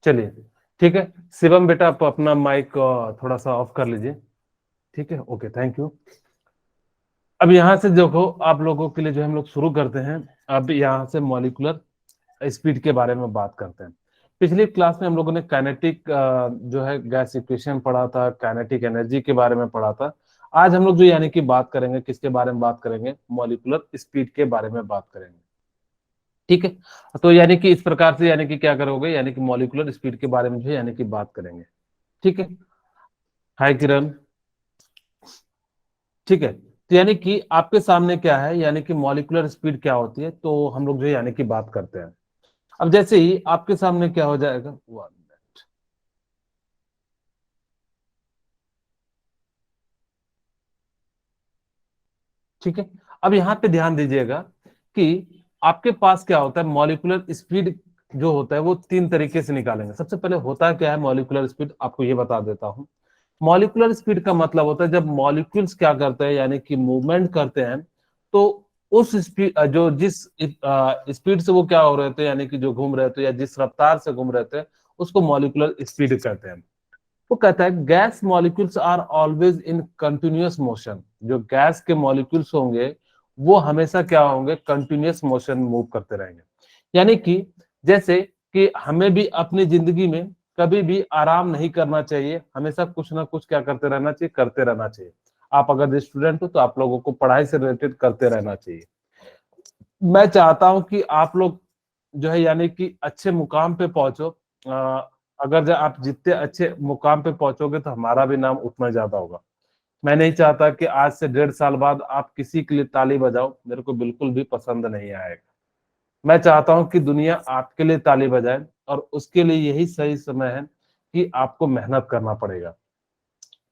चलिए ठीक है। शिवम बेटा आप अपना माइक थोड़ा सा ऑफ कर लीजिए। ठीक है, ओके, थैंक यू। अब यहाँ से देखो, आप लोगों के लिए जो हम लोग शुरू करते हैं। अब यहाँ से मॉलिक्यूलर स्पीड के बारे में बात करते हैं। पिछली क्लास में हम लोगों ने काइनेटिक जो है गैस इक्वेशन पढ़ा था, काइनेटिक एनर्जी के बारे में पढ़ा था। आज हम लोग जो यानी कि बात करेंगे, किसके बारे में बात करेंगे? मॉलिक्यूलर स्पीड के बारे में बात करेंगे। ठीक है, तो यानी कि इस प्रकार से यानी कि क्या करोगे, यानी कि मॉलिक्यूलर स्पीड के बारे में जो है यानी कि बात करेंगे। ठीक है। हाय किरण। ठीक है, तो यानी कि आपके सामने क्या है, यानी कि मॉलिक्यूलर स्पीड क्या होती है, तो हम लोग जो है यानी कि बात करते हैं। अब जैसे ही आपके सामने क्या हो जाएगा, ठीक है। अब यहाँ पे ध्यान दीजिएगा कि आपके पास क्या होता है, मॉलिक्यूलर स्पीड जो होता है वो तीन तरीके से निकालेंगे। सबसे पहले होता क्या है मॉलिक्यूलर स्पीड, आपको ये बता देता हूँ। मॉलिक्यूलर स्पीड का मतलब होता है जब मॉलिक्यूल्स क्या करते हैं, यानी कि मूवमेंट करते हैं, तो उस स्पीड जो जिस स्पीड से वो क्या हो रहे थे, यानी कि जो घूम रहे थे या जिस रफ्तार से घूम रहे थे, उसको मॉलिक्यूलर स्पीड कहते हैं। वो कहता है gas molecules are always in continuous motion. जो गैस के मॉलिक्यूल्स होंगे वो हमेशा क्या होंगे, कंटिन्यूअस मोशन मूव करते रहेंगे। यानी कि जैसे कि हमें भी अपनी जिंदगी में कभी भी आराम नहीं करना चाहिए, हमेशा कुछ ना कुछ क्या करते रहना चाहिए, करते रहना चाहिए। आप अगर स्टूडेंट हो तो आप लोगों को पढ़ाई से रिलेटेड करते रहना चाहिए। मैं चाहता हूं कि आप लोग जो है यानी कि अच्छे मुकाम पे पहुंचो। अगर जो आप जितने अच्छे मुकाम पे पहुंचोगे तो हमारा भी नाम उतना ज्यादा होगा। मैं नहीं चाहता कि आज से 1.5 साल बाद आप किसी के लिए ताली बजाओ, मेरे को बिल्कुल भी पसंद नहीं आएगा। मैं चाहता हूं कि दुनिया आपके लिए ताली बजाए, और उसके लिए यही सही समय है कि आपको मेहनत करना पड़ेगा।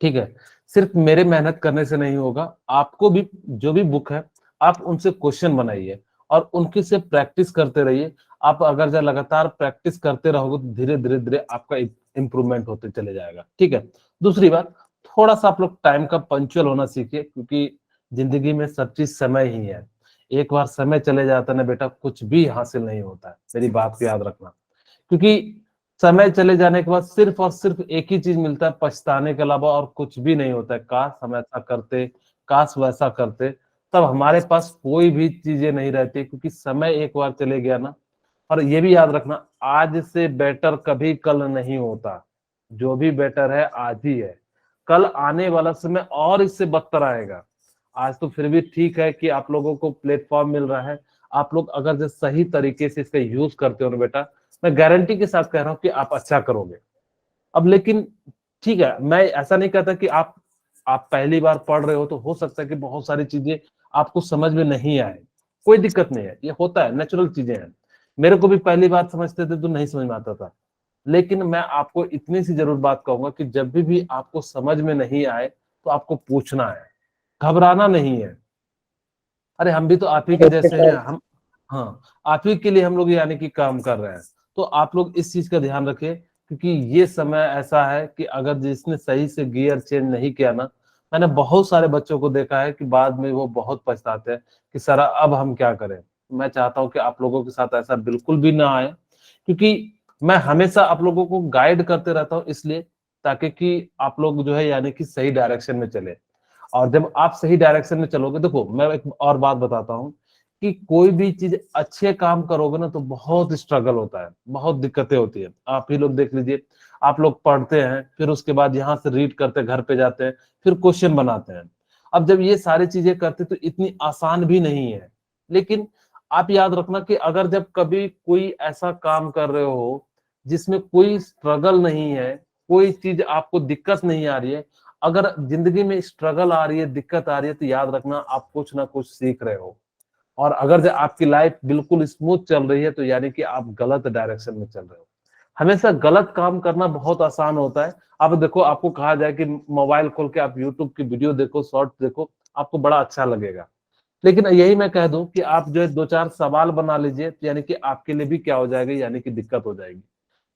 ठीक है, सिर्फ मेरे मेहनत करने से नहीं होगा, आपको भी जो भी बुक है आप उनसे क्वेश्चन बनाइए और उनकी से प्रैक्टिस करते रहिए। आप अगर जब लगातार प्रैक्टिस करते रहोगे तो धीरे धीरे धीरे आपका इंप्रूवमेंट होते चले जाएगा। ठीक है। दूसरी बात, थोड़ा सा आप लोग टाइम का पंक्चुअल होना सीखिए, क्योंकि जिंदगी में सब चीज समय ही है। एक बार समय चले जाता है ना बेटा, कुछ भी हासिल नहीं होता है, मेरी बात को याद रखना। क्योंकि समय चले जाने के बाद सिर्फ और सिर्फ एक ही चीज मिलता है, पछताने के अलावा और कुछ भी नहीं होता है। काश हम ऐसा करते, काश वैसा करते, तब हमारे पास कोई भी चीजें नहीं रहती, क्योंकि समय एक बार चले गया ना। और ये भी याद रखना, आज से बेटर कभी कल नहीं होता। जो भी बेटर है आज ही है, कल आने वाला समय और इससे बदतर आएगा। आज तो फिर भी ठीक है कि आप लोगों को प्लेटफॉर्म मिल रहा है, आप लोग अगर जो सही तरीके से इसका यूज करते हो ना बेटा, मैं गारंटी के साथ कह रहा हूँ कि आप अच्छा करोगे। अब लेकिन ठीक है, मैं ऐसा नहीं कहता कि आप पहली बार पढ़ रहे हो तो हो सकता है कि बहुत सारी चीजें आपको समझ में नहीं आए। कोई दिक्कत नहीं है, ये होता है, नेचुरल चीजें हैं। मेरे को भी पहली बार समझते थे तो नहीं समझ में आता था। लेकिन मैं आपको इतनी सी जरूर बात कहूंगा कि जब भी आपको समझ में नहीं आए तो आपको पूछना है, घबराना नहीं है। अरे हम भी तो आप ही के जैसे हैं, हम, हाँ, आप ही के लिए हम लोग यानी कि काम कर रहे हैं। तो आप लोग इस चीज का ध्यान रखें, क्योंकि ये समय ऐसा है कि अगर जिसने सही से गियर चेंज नहीं किया ना, मैंने बहुत सारे बच्चों को देखा है कि बाद में वो बहुत पछताते हैं कि सर अब हम क्या करें। मैं चाहता हूं कि आप लोगों के साथ ऐसा बिल्कुल भी ना आए, क्योंकि मैं हमेशा आप लोगों को गाइड करते रहता हूँ, इसलिए ताकि कि आप लोग जो है यानी कि सही डायरेक्शन में चले। और जब आप सही डायरेक्शन में चलोगे, देखो मैं एक और बात बताता हूँ कि कोई भी चीज अच्छे काम करोगे ना तो बहुत स्ट्रगल होता है, बहुत दिक्कतें होती है। आप ही लोग देख लीजिए, आप लोग पढ़ते हैं, फिर उसके बाद यहाँ से रीड करते हैं, घर पे जाते हैं, फिर क्वेश्चन बनाते हैं। अब जब ये सारी चीजें करते तो इतनी आसान भी नहीं है। लेकिन आप याद रखना कि अगर जब कभी कोई ऐसा काम कर रहे हो जिसमें कोई स्ट्रगल नहीं है, कोई चीज आपको दिक्कत नहीं आ रही है, अगर जिंदगी में स्ट्रगल आ रही है, दिक्कत आ रही है, तो याद रखना आप कुछ ना कुछ सीख रहे हो। और अगर जो आपकी लाइफ बिल्कुल स्मूथ चल रही है तो यानी कि आप गलत डायरेक्शन में चल रहे हो। हमेशा गलत काम करना बहुत आसान होता है। अब देखो, आपको कहा जाए कि मोबाइल खोल के आप यूट्यूब की वीडियो देखो, शॉर्ट देखो, आपको बड़ा अच्छा लगेगा। लेकिन यही मैं कह दूं कि आप जो है दो चार सवाल बना लीजिए, तो यानी कि आपके लिए भी क्या हो जाएगा, यानी कि दिक्कत हो जाएगी।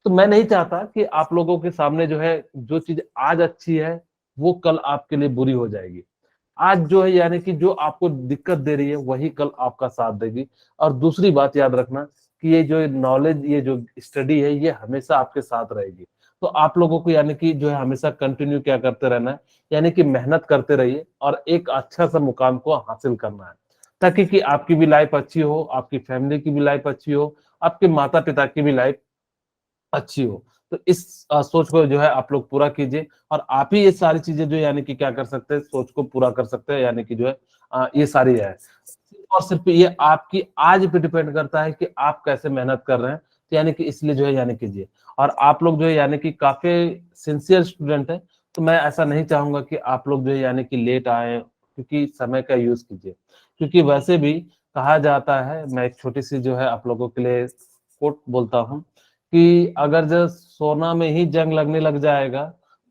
तो मैं नहीं चाहता कि आप लोगों के सामने जो है जो चीज आज अच्छी है वो कल आपके लिए बुरी हो जाएगी। आज जो है यानी कि जो आपको दिक्कत दे रही है वही कल आपका साथ देगी। और दूसरी बात याद रखना कि ये जो नॉलेज, ये जो स्टडी है, ये हमेशा आपके साथ रहेगी। तो आप लोगों को यानी कि जो है हमेशा कंटिन्यू क्या करते रहना है, यानी कि मेहनत करते रहिए और एक अच्छा सा मुकाम को हासिल करना है, ताकि कि आपकी भी लाइफ अच्छी हो, आपकी फैमिली की भी लाइफ अच्छी हो, आपके माता पिता की भी लाइफ अच्छी हो। तो इस सोच को जो है आप लोग पूरा कीजिए, और आप ही ये सारी चीजें जो यानी कि क्या कर सकते हैं, सोच को पूरा कर सकते हैं, यानी कि जो है ये सारी है। सिर्फ और सिर्फ ये आपकी आज पे डिपेंड करता है कि आप कैसे मेहनत कर रहे हैं, तो यानी कि इसलिए जो है यानी कीजिए। और आप लोग जो है यानी कि काफी सिंसियर स्टूडेंट है, तो मैं ऐसा नहीं चाहूंगा कि आप लोग जो है यानी कि लेट आए, क्योंकि समय का यूज कीजिए। क्योंकि वैसे भी कहा जाता है, मैं एक छोटी सी जो है आप लोगों के लिए कोट बोलता हूँ, कि अगर जो सोना में ही जंग लगने लग जाएगा,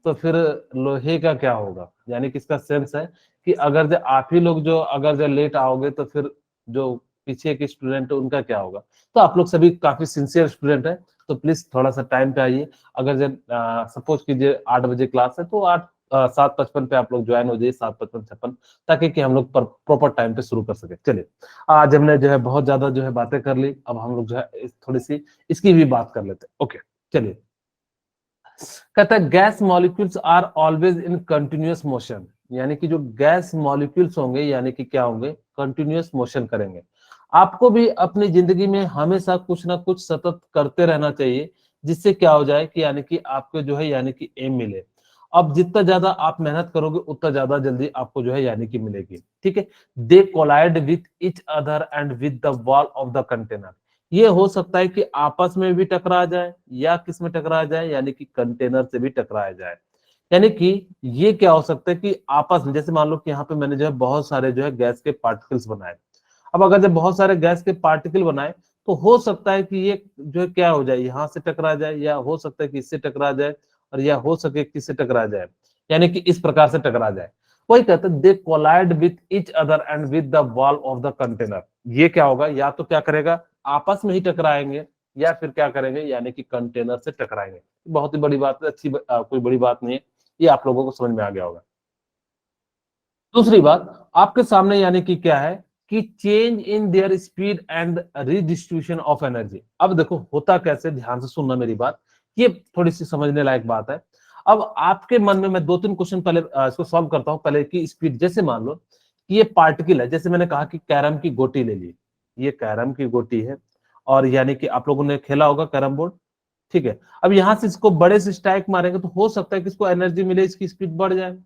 तो फिर लोहे का क्या होगा। यानी कि इसका सेंस है कि अगर जो आप ही लोग जो अगर जो लेट आओगे, तो फिर जो पीछे के स्टूडेंट है उनका क्या होगा। तो आप लोग सभी काफी सिंसियर स्टूडेंट है, तो प्लीज थोड़ा सा टाइम पे आइए। अगर जो सपोज कीजिए 8 बजे क्लास है, तो 7:55 पे आप लोग ज्वाइन हो जाइए, 7:55, 56, ताकि कि हम लोग प्रॉपर टाइम पे शुरू कर सके। चलिए, आज हमने जो है बहुत ज्यादा जो है बातें कर ली, अब हम लोग जो है थोड़ी सी इसकी भी बात कर लेते हैं। ओके, चलिए। कहता है gas molecules are always in continuous motion, यानी कि जो गैस मॉलिक्यूल्स होंगे यानी कि क्या होंगे, कंटिन्यूअस मोशन करेंगे। आपको भी अपनी जिंदगी में हमेशा कुछ ना कुछ सतत करते रहना चाहिए, जिससे क्या हो जाए कि यानी कि आपको जो है यानी कि एम मिले। अब जितना ज्यादा आप मेहनत करोगे, उतना ज्यादा जल्दी आपको जो है यानी कि मिलेगी। ठीक है। They collide with each other and with the wall of the container. ये हो सकता है कि आपस में भी टकरा जाए, या किस में टकरा जाए, यानी कि कंटेनर से भी टकराया जाए। यानी कि ये क्या हो सकता है कि आपस में, जैसे मान लो कि यहाँ पे मैंने जो है बहुत सारे जो है गैस के पार्टिकल्स बनाए। अब अगर जब बहुत सारे गैस के पार्टिकल बनाए, तो हो सकता है कि ये जो है क्या हो जाए, यहाँ से टकरा जाए, या हो सकता है कि इससे टकरा जाए, और या हो सके किससे टकरा जाए, यानी कि इस प्रकार से टकरा जाए। वही कहते हैं they collide with each other and with the wall of the container. ये क्या होगा, या तो क्या करेगा, आपस में ही टकराएंगे, या फिर क्या करेंगे, यानी कि कंटेनर से टकराएंगे। बहुत ही बड़ी बात है, कोई बड़ी बात नहीं है, ये आप लोगों को समझ में आ गया होगा। दूसरी बात आपके सामने यानी कि क्या है, कि change in their speed and redistribution of energy. अब देखो होता कैसे, ध्यान से सुनना मेरी बात, ये थोड़ी सी समझने लायक बात है। अब आपके मन में मैं 2-3 क्वेश्चन पहले इसको सॉल्व करता हूं। पहले की स्पीड, जैसे मान लो कि ये पार्टिकल है, जैसे मैंने कहा कि कैरम की गोटी ले ली, ये कैरम की गोटी है, और यानी कि आप लोगों ने खेला होगा कैरम बोर्ड। ठीक है। अब यहां से इसको बड़े से स्ट्राइक मारेंगे, तो हो सकता है कि इसको एनर्जी मिले, इसकी स्पीड बढ़ जाए।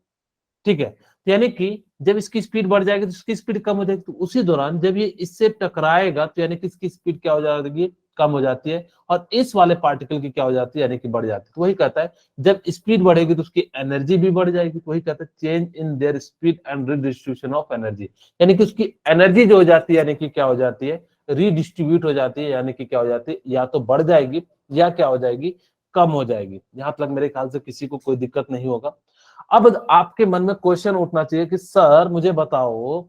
ठीक है। तो यानी कि जब इसकी स्पीड बढ़ जाएगी, तो इसकी स्पीड कम हो जाएगी, तो उसी दौरान जब ये इससे टकराएगा, तो यानी कि इसकी स्पीड क्या हो जाएगी, कम हो जाती है, और इस वाले पार्टिकल की क्या हो जाती है, यानी कि बढ़ जाती है। तो वही कहता है जब स्पीड बढ़ेगी, तो उसकी एनर्जी भी बढ़ जाएगी। तो वही कहता है change in their speed and redistribution of energy, यानी कि उसकी एनर्जी जो हो जाती है, यानी कि क्या हो जाती है, रीडिस्ट्रीब्यूट हो जाती है, यानी कि क्या हो जाती है, या तो बढ़ जाएगी, या क्या हो जाएगी, कम हो जाएगी। यहां तक मेरे ख्याल से किसी को कोई दिक्कत नहीं होगा। अब आपके मन में क्वेश्चन उठना चाहिए कि सर मुझे बताओ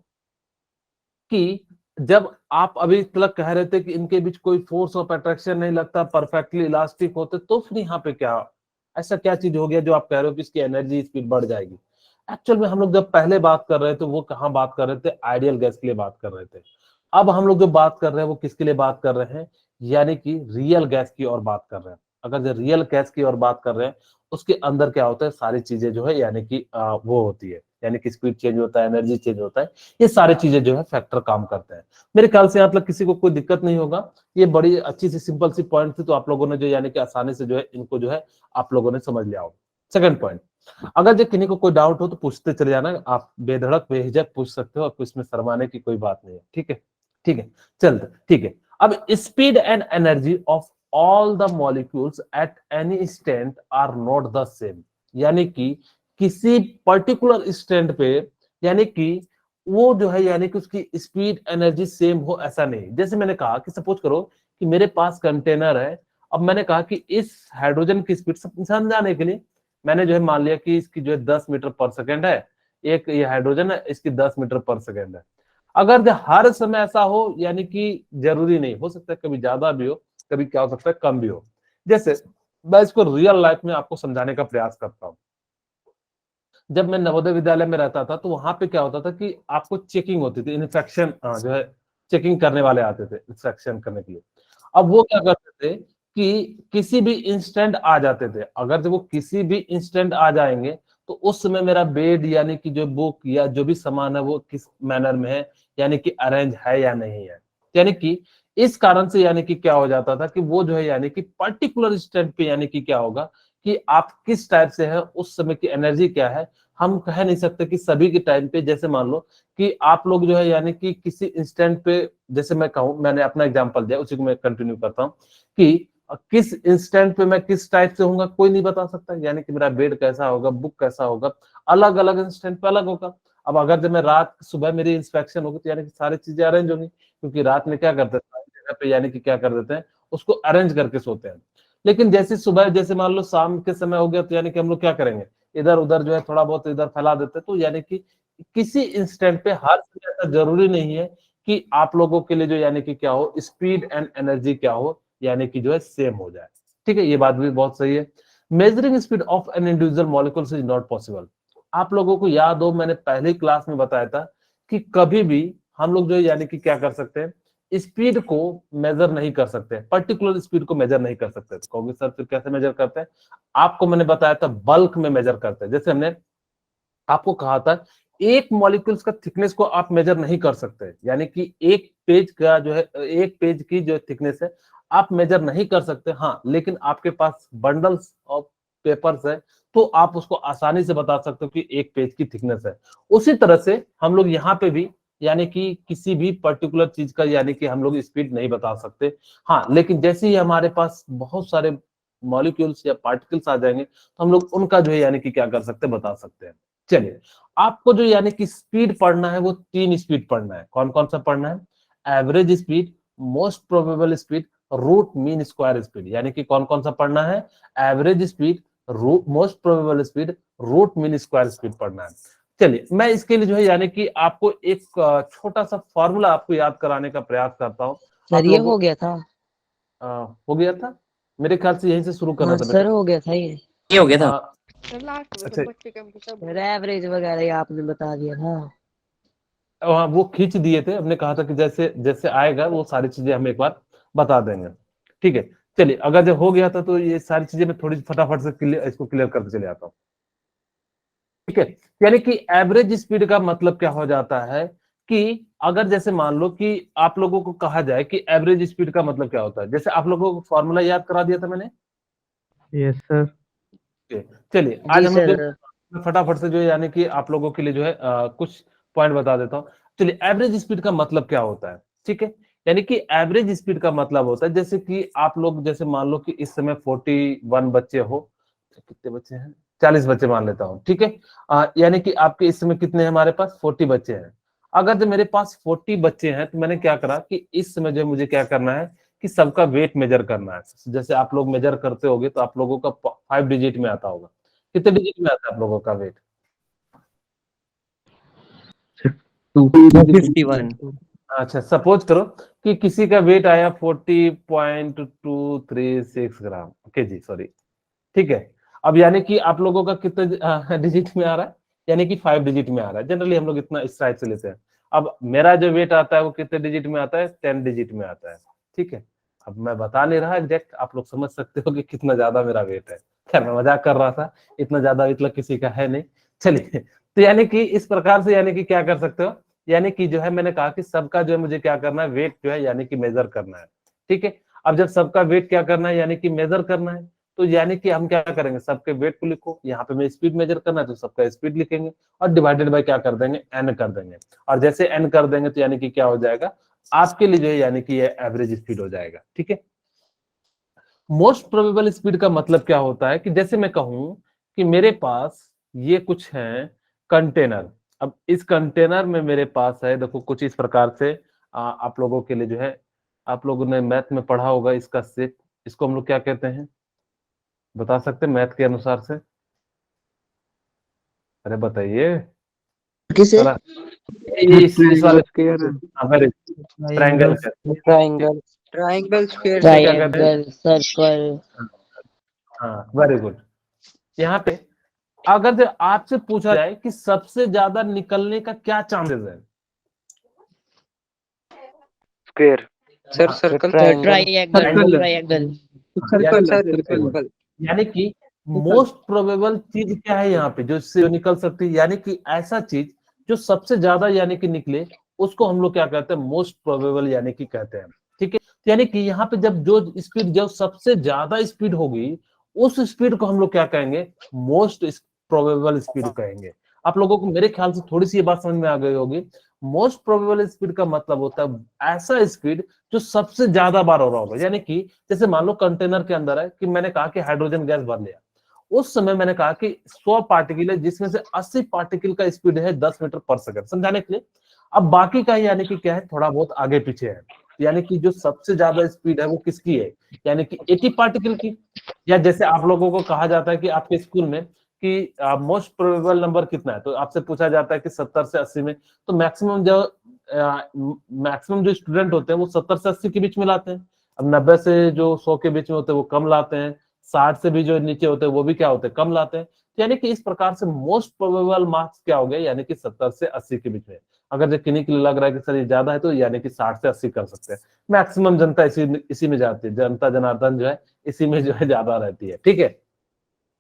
कि जब आप अभी तक कह रहे थे कि इनके बीच कोई फोर्स ऑफ अट्रैक्शन नहीं लगता, परफेक्टली इलास्टिक होते, तो फिर यहाँ पे क्या, ऐसा क्या चीज हो गया जो आप कह रहे हो कि इसकी एनर्जी स्पीड बढ़ जाएगी। एक्चुअल में हम लोग जब पहले बात कर रहे थे, वो कहाँ बात कर रहे थे, आइडियल गैस के लिए बात कर रहे थे। अब हम लोग जो बात कर रहे हैं, वो किसके लिए बात कर रहे हैं, यानी कि रियल गैस की ओर बात कर रहे हैं। अगर जो रियल गैस की ओर बात कर रहे हैं, उसके अंदर क्या होता है, सारी चीजें जो है यानी कि वो होती है, यानी कि स्पीड चेंज होता है, एनर्जी चेंज होता है, ये सारी चीजें जो है फैक्टर काम करते हैं। मेरे ख्याल से यहाँ तक किसी को कोई दिक्कत नहीं होगा। ये बड़ी अच्छी सी सिंपल सी पॉइंट थी, तो आप लोगों ने जो यानी कि आसानी से जो है इनको जो है आप लोगों ने समझ लिया होगा। सेकंड पॉइंट, अगर जो किन्हीं को कोई डाउट हो तो पूछते चले जाना, आप बेधड़क बेहिजक पूछ सकते हो, और इसमें शर्माने की कोई बात नहीं है। ठीक है, ठीक है, चलते ठीक है। अब speed and energy of all the molecules at any instant are not the same, यानी कि किसी पर्टिकुलर इंस्टेंट पे, यानी कि वो जो है यानी कि उसकी स्पीड एनर्जी सेम हो, ऐसा नहीं। जैसे मैंने कहा कि सपोज करो कि मेरे पास कंटेनर है। अब मैंने कहा कि इस हाइड्रोजन की स्पीड समझाने के लिए मैंने जो है मान लिया कि इसकी जो है 10 मीटर पर सेकेंड है, एक ये हाइड्रोजन है, इसकी 10 मीटर पर सेकेंड है। अगर जो हर समय ऐसा हो, यानी कि जरूरी नहीं, हो सकता है कभी ज्यादा भी हो, कभी क्या हो सकता है कम भी हो। जैसे मैं इसको रियल लाइफ में आपको समझाने का प्रयास करता हूँ। जब मैं नवोदय विद्यालय में रहता था, तो वहां पे क्या होता था कि आपको चेकिंग होती थी, इन्फेक्शन जो है चेकिंग करने वाले आते थे इंस्पेक्शन करने के लिए। अब वो क्या करते थे कि किसी भी इंस्टेंट आ जाते थे, अगर जब वो किसी भी इंस्टेंट आ जाएंगे तो उस समय मेरा बेड यानी कि जो बुक या जो भी सामान है वो किस मैनर में है, यानी कि अरेंज है या नहीं है। यानी कि इस कारण से यानी कि क्या हो जाता था कि वो जो है यानी कि पर्टिकुलर इंस्टेंट पे यानी कि क्या होगा कि आप किस टाइप से है, उस समय की एनर्जी क्या है, हम कह नहीं सकते कि सभी के टाइम पे। जैसे मान लो कि आप लोग जो है यानी कि किसी इंस्टेंट पे, जैसे मैं कहूं, मैंने अपना एग्जांपल दिया उसी को मैं कंटिन्यू करता हूं कि किस इंस्टेंट पे मैं किस टाइप से होऊंगा कोई नहीं बता सकता, यानी कि मेरा बेड कैसा होगा, बुक कैसा होगा, अलग अलग इंस्टेंट पे अलग होगा। अब अगर जब मैं रात सुबह मेरी इंस्पेक्शन होगी तो यानी कि सारी चीजें अरेंज होंगी, क्योंकि रात में क्या करते हैं सारी जगह पे यानी कि क्या कर देते हैं, उसको अरेंज करके सोते हैं। लेकिन जैसे सुबह, जैसे मान लो शाम के समय हो गया तो यानी कि हम लोग क्या करेंगे, इधर उधर जो है थोड़ा बहुत इधर फैला देते हैं। तो यानी कि किसी इंस्टेंट पे हर समय ऐसा जरूरी नहीं है कि आप लोगों के लिए जो यानी कि क्या हो, स्पीड एंड एनर्जी क्या हो, यानी कि जो है सेम हो जाए। ठीक है, ये बात भी बहुत सही है। Measuring speed of an individual molecules is not possible. आप लोगों को याद हो, मैंने पहले क्लास में बताया था कि कभी भी हम लोग जो है यानी कि क्या कर सकते हैं, स्पीड को मेजर नहीं कर सकते, पर्टिकुलर स्पीड को मेजर नहीं कर सकते। तो कहोगे सर फिर कैसे मेजर करते हैं? आपको मैंने बताया था बल्क में मेजर करते हैं। जैसे हमने आपको कहा था एक मॉलिक्यूल्स का थिकनेस को आप मेजर नहीं कर सकते, यानी कि एक पेज का जो है, एक पेज की जो थिकनेस है आप मेजर नहीं कर सकते। हाँ, लेकिन आपके पास बंडल्स ऑफ पेपर्स है तो आप उसको आसानी से बता सकते हो कि एक पेज की थिकनेस है। उसी तरह से हम लोग यहाँ पे भी यानी कि किसी भी पर्टिकुलर चीज का यानी कि हम लोग स्पीड नहीं बता सकते। हाँ, लेकिन जैसे ही हमारे पास बहुत सारे मॉलिक्यूल्स या पार्टिकल्स आ जाएंगे तो हम लोग उनका जो है यानी कि क्या कर सकते हैं, बता सकते हैं। चलिए, आपको जो यानी कि स्पीड पढ़ना है वो 3 स्पीड पढ़ना है। कौन कौन सा पढ़ना है? Average speed, most probable speed, root mean square speed. यानी कि कौन कौन सा पढ़ना है? Average speed, root, most probable speed, root mean square speed पढ़ना है। चलिए, मैं इसके लिए जो है यानी कि आपको एक छोटा सा फॉर्मूला आपको याद कराने का प्रयास करता हूँ। सर आप ये लोगों हो गया था। हो गया था, मेरे ख्याल से यहीं से शुरू करना हाँ था सर बेटा। हो गया था ये। ये हो गया था। सर लास्ट में तो अच्छा, बच्चे कंप्यूटर सर एवरेज वगैरह ये आपने बता दिया था। वहाँ वो खींच दिए थे, हमने कहा था कि जैसे जैसे आएगा वो सारी चीजें हम एक बार बता देंगे। ठीक है, चलिए, अगर जब हो गया था तो ये सारी चीजें मैं थोड़ी फटाफट से इसको क्लियर करते चले आता हूँ। ठीक है, यानी कि एवरेज स्पीड का मतलब क्या हो जाता है कि अगर जैसे मान लो कि आप लोगों को कहा जाए कि एवरेज स्पीड का मतलब क्या होता है, जैसे आप लोगों को फॉर्मूला याद करा दिया था मैंने। Yes sir. चलिए, आज जी हम लोग सर। मैं फटाफट से जो है यानी कि आप लोगों के लिए जो है कुछ पॉइंट बता देता हूँ। चलिए, एवरेज स्पीड का मतलब क्या होता है? ठीक है, यानी कि एवरेज स्पीड का मतलब होता है जैसे कि आप लोग, जैसे मान लो कि इस समय 41 बच्चे हो, कितने बच्चे हैं, 40 बच्चे मान लेता हूँ। ठीक है, यानी कि आपके इस समय कितने हैं, हमारे पास 40 बच्चे हैं। अगर जो मेरे पास 40 बच्चे हैं तो मैंने क्या करा कि इस समय जो मुझे क्या करना है कि सबका वेट मेजर करना है। जैसे आप लोग मेजर करते होगे तो आप लोगों का 5 डिजिट में आता होगा। कितने डिजिट में आता है आप लोगों का वेट? 51। अच्छा, सपोज करो कि किसी का वेट आया 40.236 ग्राम, ओके जी, सॉरी। ठीक है, अब यानी कि आप लोगों का कितने डिजिट में आ रहा है? यानी कि 5 डिजिट में आ रहा है। जनरली हम लोग इतना इस टाइप से लेते हैं। अब मेरा जो वेट आता है वो कितने डिजिट में आता है? 10 डिजिट में आता है। ठीक है, अब मैं बता नहीं रहा एग्जैक्ट, आप लोग समझ सकते हो कि कितना ज्यादा मेरा वेट है। खैर, मैं मजाक कर रहा था, इतना ज्यादा वेट किसी का है नहीं। चलिए, तो यानी कि इस प्रकार से यानी कि क्या कर सकते हो, यानी कि जो है मैंने कहा कि सबका जो है मुझे क्या करना है, वेट जो है यानी कि मेजर करना है। ठीक है, अब जब सबका वेट क्या करना है यानी कि मेजर करना है, तो यानी कि हम क्या करेंगे, सबके वेट को लिखो, यहाँ पे मैं स्पीड मेजर करना है तो सबका स्पीड लिखेंगे और डिवाइडेड बाय क्या कर देंगे, एन कर देंगे। और जैसे एन कर देंगे तो यानी कि क्या हो जाएगा, आपके लिए जो है यानी कि ये एवरेज स्पीड हो जाएगा। ठीक है, मोस्ट प्रोबेबल स्पीड का मतलब क्या होता है कि जैसे मैं कहूं कि मेरे पास ये कुछ है कंटेनर। अब इस कंटेनर में मेरे पास है, देखो कुछ इस प्रकार से आप लोगों के लिए जो है, आप लोगों ने मैथ में पढ़ा होगा इसका सेट, इसको हम लोग क्या कहते हैं, बता सकते हैं मैथ के अनुसार से? अरे बताइए किसे? थोड़ा। ये इस वाले, स्क्वायर। Very, triangle triangle. कहते हैं। ठीक, ट्राइंगल। ट्राइंगल स्क्वायर इसको क्या सर्कल। कहते हैं? Triangle, circle. हाँ, वेरी गुड। यहाँ पे अगर जो आपसे पूछा जाए कि सबसे ज्यादा निकलने का क्या चांसेस है, स्क्वायर सर हाँ, circle triangle circle triangle circle sir यानी सर्कल यानी कि मोस्ट प्रोबेबल चीज क्या है यहाँ पे जो इससे निकल सकती है, यानी कि ऐसा चीज जो सबसे ज्यादा यानी कि निकले उसको हम लोग क्या कहते हैं, मोस्ट प्रोबेबल यानी कि कहते हैं। ठीक है, तो यानी कि यहाँ पे जब जो स्पीड जो सबसे ज्यादा स्पीड होगी उस स्पीड को हम लोग क्या कहेंगे, मोस्ट प्रोबेबल स्पीड कहेंगे। आप लोगों को मेरे ख्याल से थोड़ी सी ये बात समझ में आ गई होगी। मोस्ट प्रोबेबल स्पीड का मतलब होता है ऐसा स्पीड जो सबसे ज्यादा बार हो रहा होगा। यानी कि जैसे मान लो कंटेनर के अंदर है कि मैंने कहा कि हाइड्रोजन गैस भर लिया, उस समय मैंने कहा कि 100 पार्टिकल है जिसमें से 80 पार्टिकल का स्पीड है 10 मीटर पर सेकंड, समझाने के लिए। अब बाकी का यानी कि क्या है, थोड़ा बहुत आगे पीछे है। यानी कि जो सबसे ज्यादा स्पीड है वो किसकी है, यानी कि 80 पार्टिकल की। या जैसे आप लोगों को कहा जाता है कि आपके स्कूल में कि मोस्ट प्रोबेबल नंबर कितना है, तो आपसे पूछा जाता है कि 70 से 80 में, तो मैक्सिमम जो स्टूडेंट होते हैं वो 70 से 80 के बीच में लाते हैं। अब 90 से जो 100 के बीच में होते हैं वो कम लाते हैं, 60 से भी जो नीचे होते हैं वो भी क्या होते हैं, कम लाते हैं। तो यानी कि इस प्रकार से मोस्ट प्रोबेबल मार्क्स क्या हो गए, यानी कि 70 से 80 के बीच में। अगर जो किन्हीं के लिए लग रहा है कि सर ये ज्यादा है तो यानी कि 60 से 80 कर सकते हैं। मैक्सिमम जनता इसी में जाती है, जनता जनार्दन जो है इसी में जो है ज्यादा रहती है। ठीक है,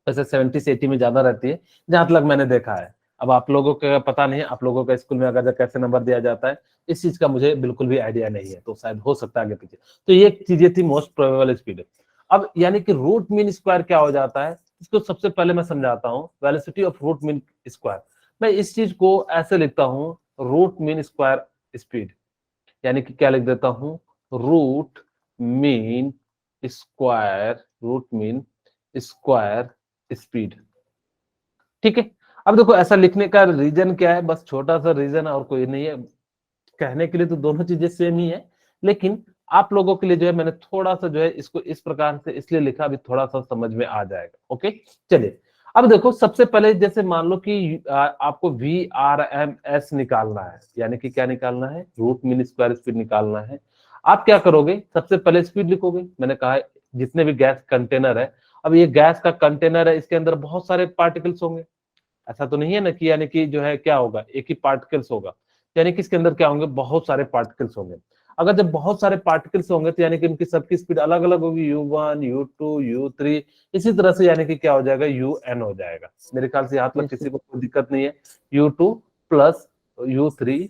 वैसे 70 से 80 में ज्यादा रहती है जहां तक मैंने देखा है। अब आप लोगों का पता नहीं है, आप लोगों का स्कूल में अगर कैसे नंबर दिया जाता है इस चीज का मुझे बिल्कुल भी आइडिया नहीं है, तो शायद हो सकता है आगे पीछे। तो ये चीजें थी मोस्ट प्रोबेबल स्पीड। अब यानी कि रूट मीन स्क्वायर क्या हो जाता है, इसको सबसे पहले मैं समझाता हूँ। Velocity of root mean square, मैं इस चीज को ऐसे लिखता हूँ, रूट मीन स्क्वायर स्पीड, यानी कि क्या लिख देता हूँ, root mean square, root mean square speed. ठीक है, अब देखो ऐसा लिखने का रीजन क्या है, बस छोटा सा रीजन है और कोई नहीं है। कहने के लिए तो दोनों चीजें सेम ही है, लेकिन आप लोगों के लिए जो है मैंने थोड़ा सा जो है इसको इस प्रकार से इसलिए लिखा, अभी थोड़ा सा समझ में आ जाएगा। ओके, चलिए अब देखो सबसे पहले जैसे मान लो कि आपको VRMS निकालना है, यानी कि क्या निकालना है, रूट मीन स्क्वायर स्पीड निकालना है। आप क्या करोगे, सबसे पहले स्पीड लिखोगे। मैंने कहा है जितने भी गैस कंटेनर है, अब ये गैस का कंटेनर है, इसके अंदर बहुत सारे पार्टिकल्स होंगे। ऐसा तो नहीं है ना कि यानी कि जो है क्या होगा, एक ही पार्टिकल्स होगा, यानी कि इसके अंदर क्या होंगे, बहुत सारे पार्टिकल्स होंगे। अगर जब बहुत सारे पार्टिकल्स होंगे तो यानी कि उनकी सबकी स्पीड अलग अलग होगी, U1 U2 U3, इसी तरह से यानी कि क्या हो जाएगा, UN हो जाएगा। मेरे ख्याल से यहाँ तक किसी को कोई दिक्कत नहीं है। U2 प्लस U3,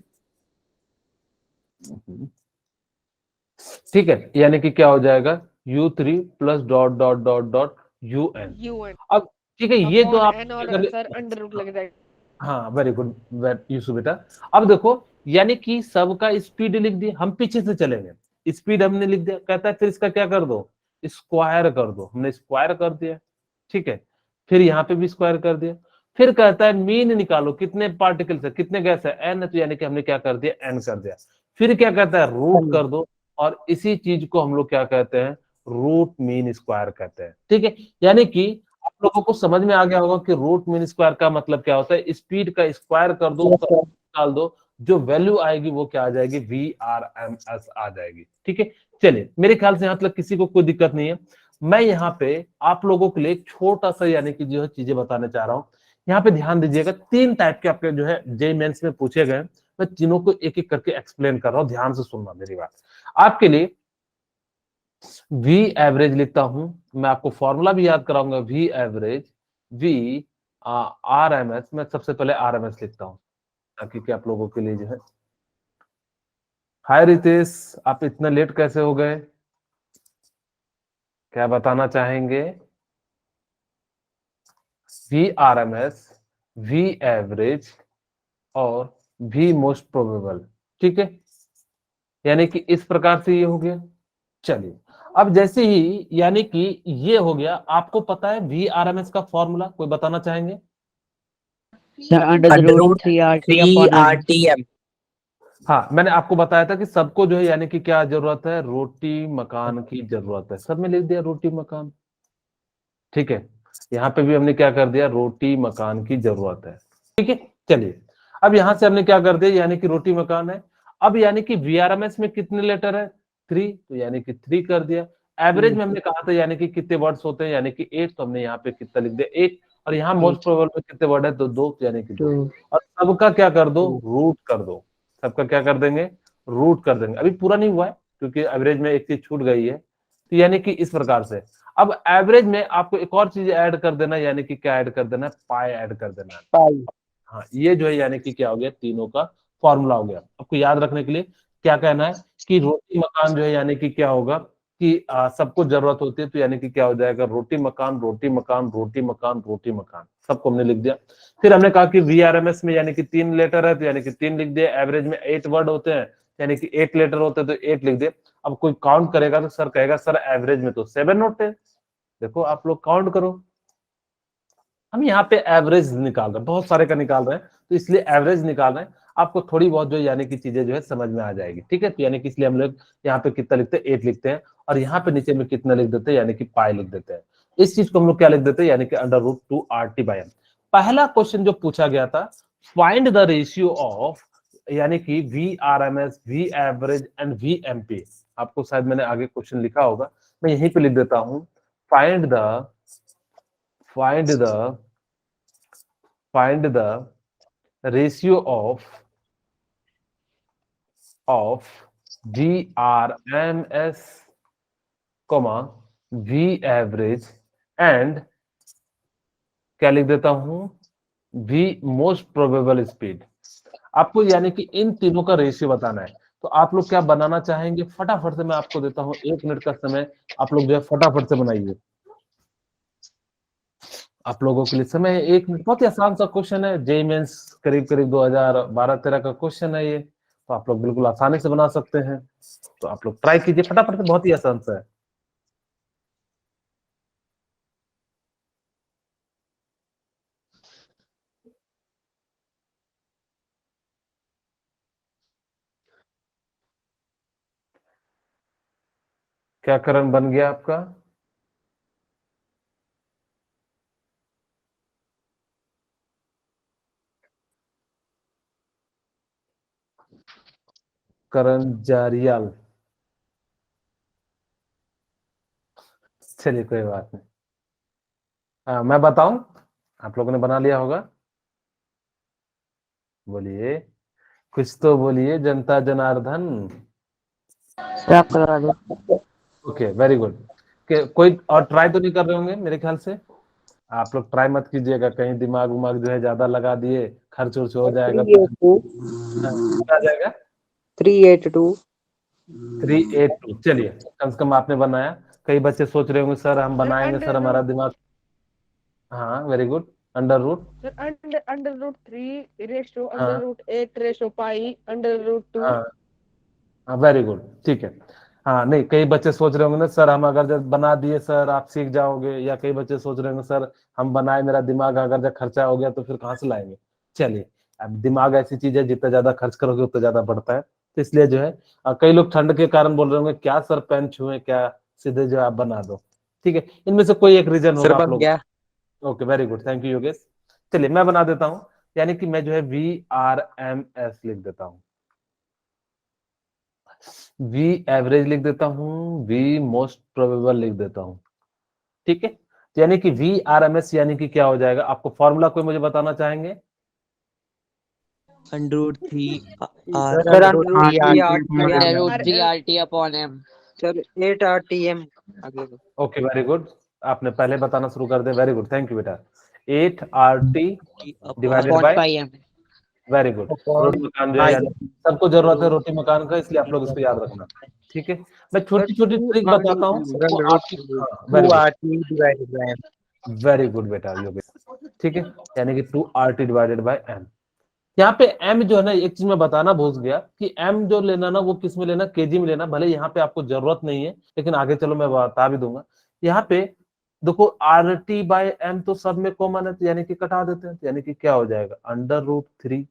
ठीक है, यानी कि क्या हो जाएगा, U3 plus dot dot dot dot UN। UN अब ठीक है, ये तो अपॉन आप n और अगर, सर अंडर रूट लग जाएगा। हाँ वेरी गुड यूसु बेटा। अब देखो यानी कि सबका स्पीड लिख दिया, हम पीछे से चलेंगे। स्पीड हमने लिख दिया, कहता है फिर इसका क्या कर दो, स्क्वायर कर दो। हमने स्क्वायर कर दिया, ठीक है, फिर यहाँ पे भी स्क्वायर कर दिया। फिर कहता है मीन निकालो, कितने पार्टिकल्स है, कितने गैस है, n है, तो यानी कि हमने क्या कर दिया, n कर दिया। फिर क्या कहता है, रूट कर दो, और इसी चीज को हम लोग क्या कहते हैं, रूट मीन स्क्वायर कहते हैं। ठीक है, यानी कि आप लोगों को समझ में आ गया होगा कि रूट मीन स्क्वायर का मतलब क्या होता है, स्पीड का स्क्वायर कर दो, निकाल दो, जो वैल्यू आएगी वो क्या आ जाएगी, VRMS आ जाएगी। ठीक है, चलिए मेरे ख्याल से यहाँ तक किसी को कोई दिक्कत नहीं है। मैं यहाँ पे आप लोगों के लिए एक छोटा सा यानी कि जो है चीजें बताने चाह रहा हूँ। यहाँ पे ध्यान दीजिएगा, 3 टाइप के आपके जो है जेईई मेंस में पूछे गए, मैं तीनों को एक एक करके एक्सप्लेन कर रहा हूँ, ध्यान से सुनना मेरी बात। आपके लिए V एवरेज लिखता हूं, मैं आपको फॉर्मूला भी याद कराऊंगा, V एवरेज, V RMS, मैं सबसे पहले RMS लिखता हूं ताकि कि आप लोगों के लिए जो है। हाय रितेश, आप इतना लेट कैसे हो गए, क्या बताना चाहेंगे। VRMS, V एवरेज और V मोस्ट प्रोबेबल, ठीक है, यानी कि इस प्रकार से ये हो गया। चलिए अब जैसे ही यानी कि ये हो गया, आपको पता है VRMS का फॉर्मूला, कोई बताना चाहेंगे। Sir under root 3RT upon 1। हाँ, मैंने आपको बताया था कि सबको जो है यानी कि क्या जरूरत है, रोटी मकान की जरूरत है, सब में लिख दिया रोटी मकान। ठीक है, यहाँ पे भी हमने क्या कर दिया, रोटी मकान की जरूरत है। ठीक है, चलिए अब यहां से हमने क्या कर दिया, यानी कि रोटी मकान है। अब यानी कि VRMS में कितने लेटर है, 3, तो यानी कि 3 कर दिया। एवरेज में हमने कहा था यानी कि कितने वर्ड्स होते हैं, यानी कि 8, तो हमने यहाँ पे कितना लिख दिया, 8। और यहाँ मोस्ट प्रोबेबल में कितने वर्ड है, तो 2, यानी कि 2। और सबका क्या कर दो, रूट कर दो, सबका क्या कर देंगे, रूट कर देंगे। अभी पूरा नहीं हुआ है क्योंकि एवरेज में एक चीज छूट गई है, तो यानी कि इस प्रकार से। अब एवरेज में आपको एक और चीज ऐड कर देना, यानी कि क्या ऐड कर देना है, पाई ऐड कर देना है। पाई। हाँ, ये जो है यानी कि क्या हो गया, तीनों का फॉर्मूला हो गया। आपको याद रखने के लिए क्या कहना है कि रोटी मकान जो है यानी कि क्या होगा कि सबको जरूरत होती है, तो यानी कि क्या हो जाएगा, रोटी मकान रोटी मकान रोटी मकान रोटी मकान, सबको हमने लिख दिया। फिर हमने कहा कि VRMS में यानी कि 3 लेटर है, तो यानी कि 3 लिख दिए। एवरेज में 8 वर्ड होते हैं, यानी कि 8 लेटर होते हैं, तो 8 लिख दिए। अब कोई काउंट करेगा तो सर कहेगा सर एवरेज में तो 7 होते हैं। देखो आप लोग काउंट करो, हम यहाँ पे एवरेज निकाल रहे हैं, बहुत सारे का निकाल रहे हैं, तो इसलिए एवरेज निकाल रहे हैं। आपको थोड़ी बहुत जो यानी कि चीजें जो है समझ में आ जाएगी, ठीक है। तो यानी कि इसलिए हम लोग यहाँ पे कितना लिखते हैं, 8 लिखते हैं, और यहाँ पे नीचे में कितना लिख देते हैं, यानी कि पाई लिख देते हैं। इस चीज को हम लोग क्या लिख देते हैं, यानी कि √2RT/m। पहला क्वेश्चन जो पूछा गया था, फाइंड द रेशियो ऑफ, यानी कि VRMS, V average and VMP। आपको शायद मैंने आगे क्वेश्चन लिखा होगा, मैं यहीं पे लिख देता हूं, find the find the ratio of VRMS, V average and क्या लिख देता हूं, V मोस्ट प्रोबेबल स्पीड। आपको यानी कि इन तीनों का रेशियो बताना है। तो आप लोग क्या बनाना चाहेंगे, फटाफट से मैं आपको देता हूं 1 मिनट का समय, आप लोग जो है फटाफट से बनाइए। आप लोगों के लिए समय है 1 मिनट। बहुत ही आसान सा क्वेश्चन है, जेईई मेंस करीब करीब 2012-13 का क्वेश्चन है ये, तो आप लोग बिल्कुल आसानी से बना सकते हैं। तो आप लोग ट्राई कीजिए फटाफट से, बहुत ही आसान सा है। क्या करण बन गया आपका? करण जारियाल, चलिए कोई बात नहीं। हाँ मैं बताऊं, आप लोगों ने बना लिया होगा, बोलिए कुछ तो बोलिए जनता जनार्दन। सर आप करवा दो। Okay very good. कोई और ट्राई तो नहीं कर रहे होंगे मेरे ख्याल से? आप लोग ट्राई मत कीजिएगा, कहीं दिमाग उमाग जो है ज्यादा लगा दिए, खर्च उर्च हो जाएगा तो। 382 हाँ, कितना आ जाएगा? 382। 382। चलिए कम से कम आपने बनाया। कई बच्चे सोच रहे होंगे सर हम सर बनाएंगे, सर हमारा दिमाग। हाँ वेरी गुड। अंडर रूट, √3 हाँ √8 √पाई √2। हाँ वेरी गुड, ठीक है। हाँ नहीं, कई बच्चे सोच रहे होंगे ना सर हम अगर जब बना दिए सर आप सीख जाओगे, या कई बच्चे सोच रहे होंगे सर हम बनाए मेरा दिमाग अगर जब खर्चा हो गया तो फिर कहाँ से लाएंगे। चलिए, अब दिमाग ऐसी चीज है जितना ज्यादा खर्च करोगे उतना ज्यादा बढ़ता है, तो इसलिए जो है कई लोग ठंड के कारण बोल रहे होंगे क्या सर पेन छुए क्या, सीधे जो है आप बना दो। ठीक है, इनमें से कोई एक रीजन सर होगा आप बन लोग। गया। Okay very good, thank you Yogesh. चलिए मैं बना देता हूँ, यानी कि मैं जो है VRMS लिख देता हूँ, V एवरेज लिख देता हूँ, V मोस्ट प्रोबेबल लिख देता हूँ। ठीक है, तो यानी कि VRMS यानी कि क्या हो जाएगा, आपको फॉर्मूला कोई मुझे बताना चाहेंगे? √3 sir √3RT upon m। Sir 8 RTM आगे। ओके वेरी गुड, आपने पहले बताना शुरू कर दिया, वेरी गुड, थैंक यू बेटा। 8RT divided by, pi m। Very good. रोटी मकान जो है यानी सबको जरूरत है रोटी मकान का, इसलिए आप लोग इसको याद रखना। ठीक है, मैं छोटी छोटी ट्रिक बताता हूँ वो आपकी। वेरी गुड बेटा योगेश, ठीक है, यानी कि 2RT डिवाइडेड बाय m। यहाँ पे m जो है ना, एक चीज मैं बताना भूल गया कि m जो लेना ना वो किस में लेना, केजी में लेना। भले यहाँ पे आपको जरूरत नहीं है लेकिन आगे चलो मैं बता भी दूंगा। यहाँ पे देखो RT/m तो सब में कॉमन है, तो यानी कि कटा देते हैं, तो यानी कि क्या हो जाएगा, √3।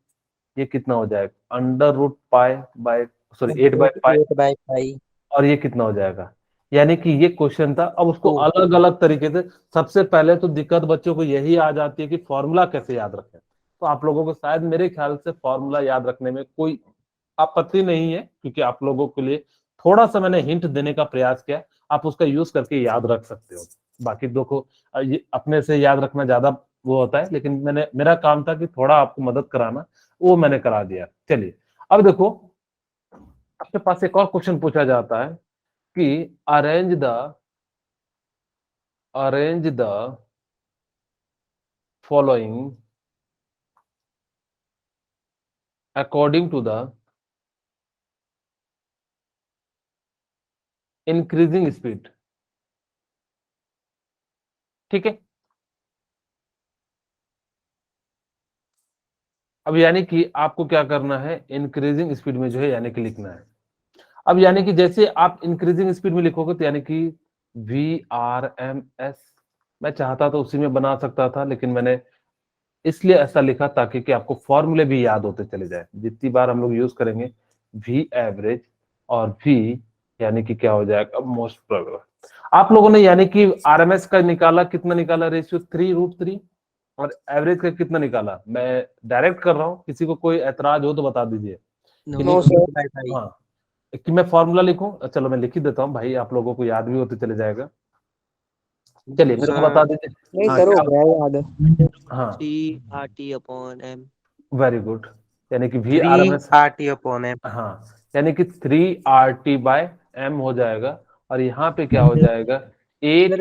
ये कितना हो जाएगा, √पाई बाय, सॉरी 8/पाई, और ये कितना हो जाएगा। यानी कि ये क्वेश्चन था, अब उसको अलग अलग तरीके से। सबसे पहले तो दिक्कत बच्चों को यही आ जाती है कि फॉर्मूला कैसे याद रखें। तो आप लोगों को शायद मेरे ख्याल से फॉर्मूला याद रखने में कोई आपत्ति नहीं है, क्योंकि आप लोगों के लिए थोड़ा सा मैंने हिंट देने का प्रयास किया, आप उसका यूज करके याद रख सकते हो। बाकी देखो ये अपने से याद रखना ज्यादा वो होता है, लेकिन मेरा काम था कि थोड़ा आपको मदद कराना, वो मैंने करा दिया। चलिए अब देखो, आपके पास एक और क्वेश्चन पूछा जाता है कि arrange the following according to the increasing speed. ठीक है, अब यानी कि आपको क्या करना है, इंक्रीजिंग स्पीड में जो है यानी कि लिखना है। अब यानी कि जैसे आप इंक्रीजिंग स्पीड में लिखोगे तो यानी कि VRMS, मैं चाहता तो उसी में बना सकता था, लेकिन मैंने इसलिए ऐसा लिखा ताकि कि आपको फॉर्मूले भी याद होते चले जाए। जितनी बार हम लोग यूज करेंगे V एवरेज और V यानी कि क्या हो जाएगा, मोस्ट प्रोबेबल। आप लोगों ने यानी कि RMS का निकाला, कितना निकाला, रेशियो 3√3, और एवरेज का कितना निकाला। मैं डायरेक्ट कर रहा हूँ, किसी को कोई ऐतराज हो तो बता दीजिए। No sir. हाँ, कि मैं फॉर्मूला लिखूं, चलो मैं लिख ही देता हूँ भाई, आप लोगों को याद भी होते चले जाएगा। चलिए मेरे को बता दीजिए। नहीं हाँ, सर, हो क्या- गया याद। हाँ, 3RT/m। वेरी गुड, यानी कि three VRMS, R T upon M. हाँ, यानी कि 3RT/m हो जाएगा, और यहाँ पे क्या हो जाएगा, 8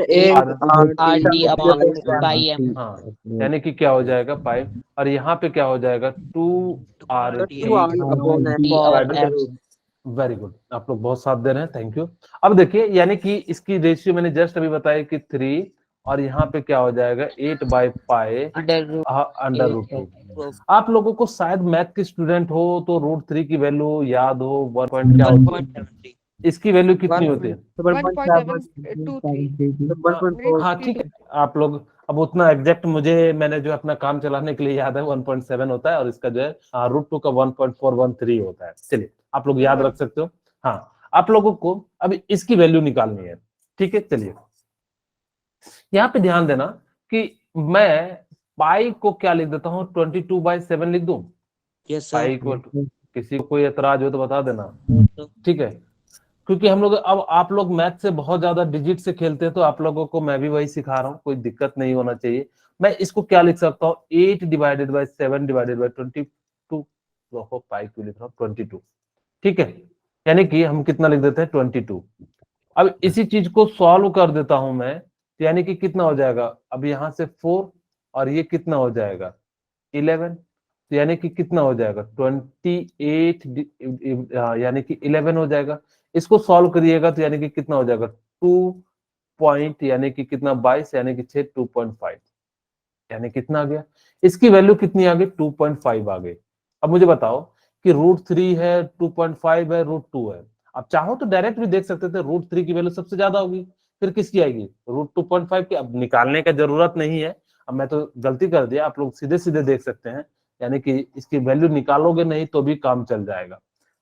RT upon by M. हाँ, यानी कि क्या हो जाएगा 5, और यहाँ पे क्या हो जाएगा 2RT। T upon M. Very good, आप लोग बहुत साथ दे रहे हैं, थैंक यू। अब देखिए यानी कि इसकी रेशियो मैंने जस्ट अभी बताया कि 3, और यहाँ पे क्या हो जाएगा 8/π Under root √2। आप लोगों को शायद मैथ के स्टूडेंट हो तो √3 की वैल्यू याद हो, 1 पॉइंट क्या होती है, 1.73। इसकी वैल्यू कितनी होती है। 1.723। हाँ ठीक है, आप लोग अब उतना एग्जैक्ट, मुझे मैंने जो अपना काम चलाने के लिए याद है 1.7 होता है, और इसका जो है √2 का 1.413 होता है। चलिए आप लोग याद रख सकते हो। हाँ, आप लोगों को अब इसकी वैल्यू निकालनी है। ठीक है, चलिए यहाँ पे ध्यान देना कि मैं पाई को क्या लिख देता हूँ, 22/7 लिख दूं। यस पाई को, किसी को कोई एतराज हो तो बता देना। सर। ठीक है, क्योंकि हम लोग अब आप लोग मैथ से बहुत ज्यादा डिजिट से खेलते हैं, तो आप लोगों को मैं भी वही सिखा रहा हूँ, कोई दिक्कत नहीं होना चाहिए। मैं इसको क्या लिख सकता हूँ, 8/7/22, पाई क्यों लिख रहा हूँ 22। ठीक है, यानी कि हम कितना लिख देते हैं 22। अब इसी चीज को सॉल्व कर देता हूं मैं, तो यानी कि कितना हो जाएगा, अब यहां से 4, और ये कितना हो जाएगा 11, तो यानी कि कितना हो जाएगा 28, यानी कि 11 हो जाएगा। इसको सॉल्व करिएगा तो यानी कि कितना हो जाएगा 2 पॉइंट, यानी कि कितना 22, यानी कि 6, 2.5, यानी कितना आ गया, इसकी वैल्यू कितनी आ गई 2.5 आ गई। अब मुझे बताओ कि √3 है, 2.5 है, √2 है। आप चाहो तो डायरेक्ट भी देख सकते थे, √3 की वैल्यू सबसे ज्यादा होगी, फिर किसकी आएगी √2.5 की। अब निकालने का जरूरत नहीं है, अब मैं तो गलती कर दिया, आप लोग सीधे सीधे देख सकते हैं, यानी कि इसकी वैल्यू निकालोगे नहीं तो भी काम चल जाएगा।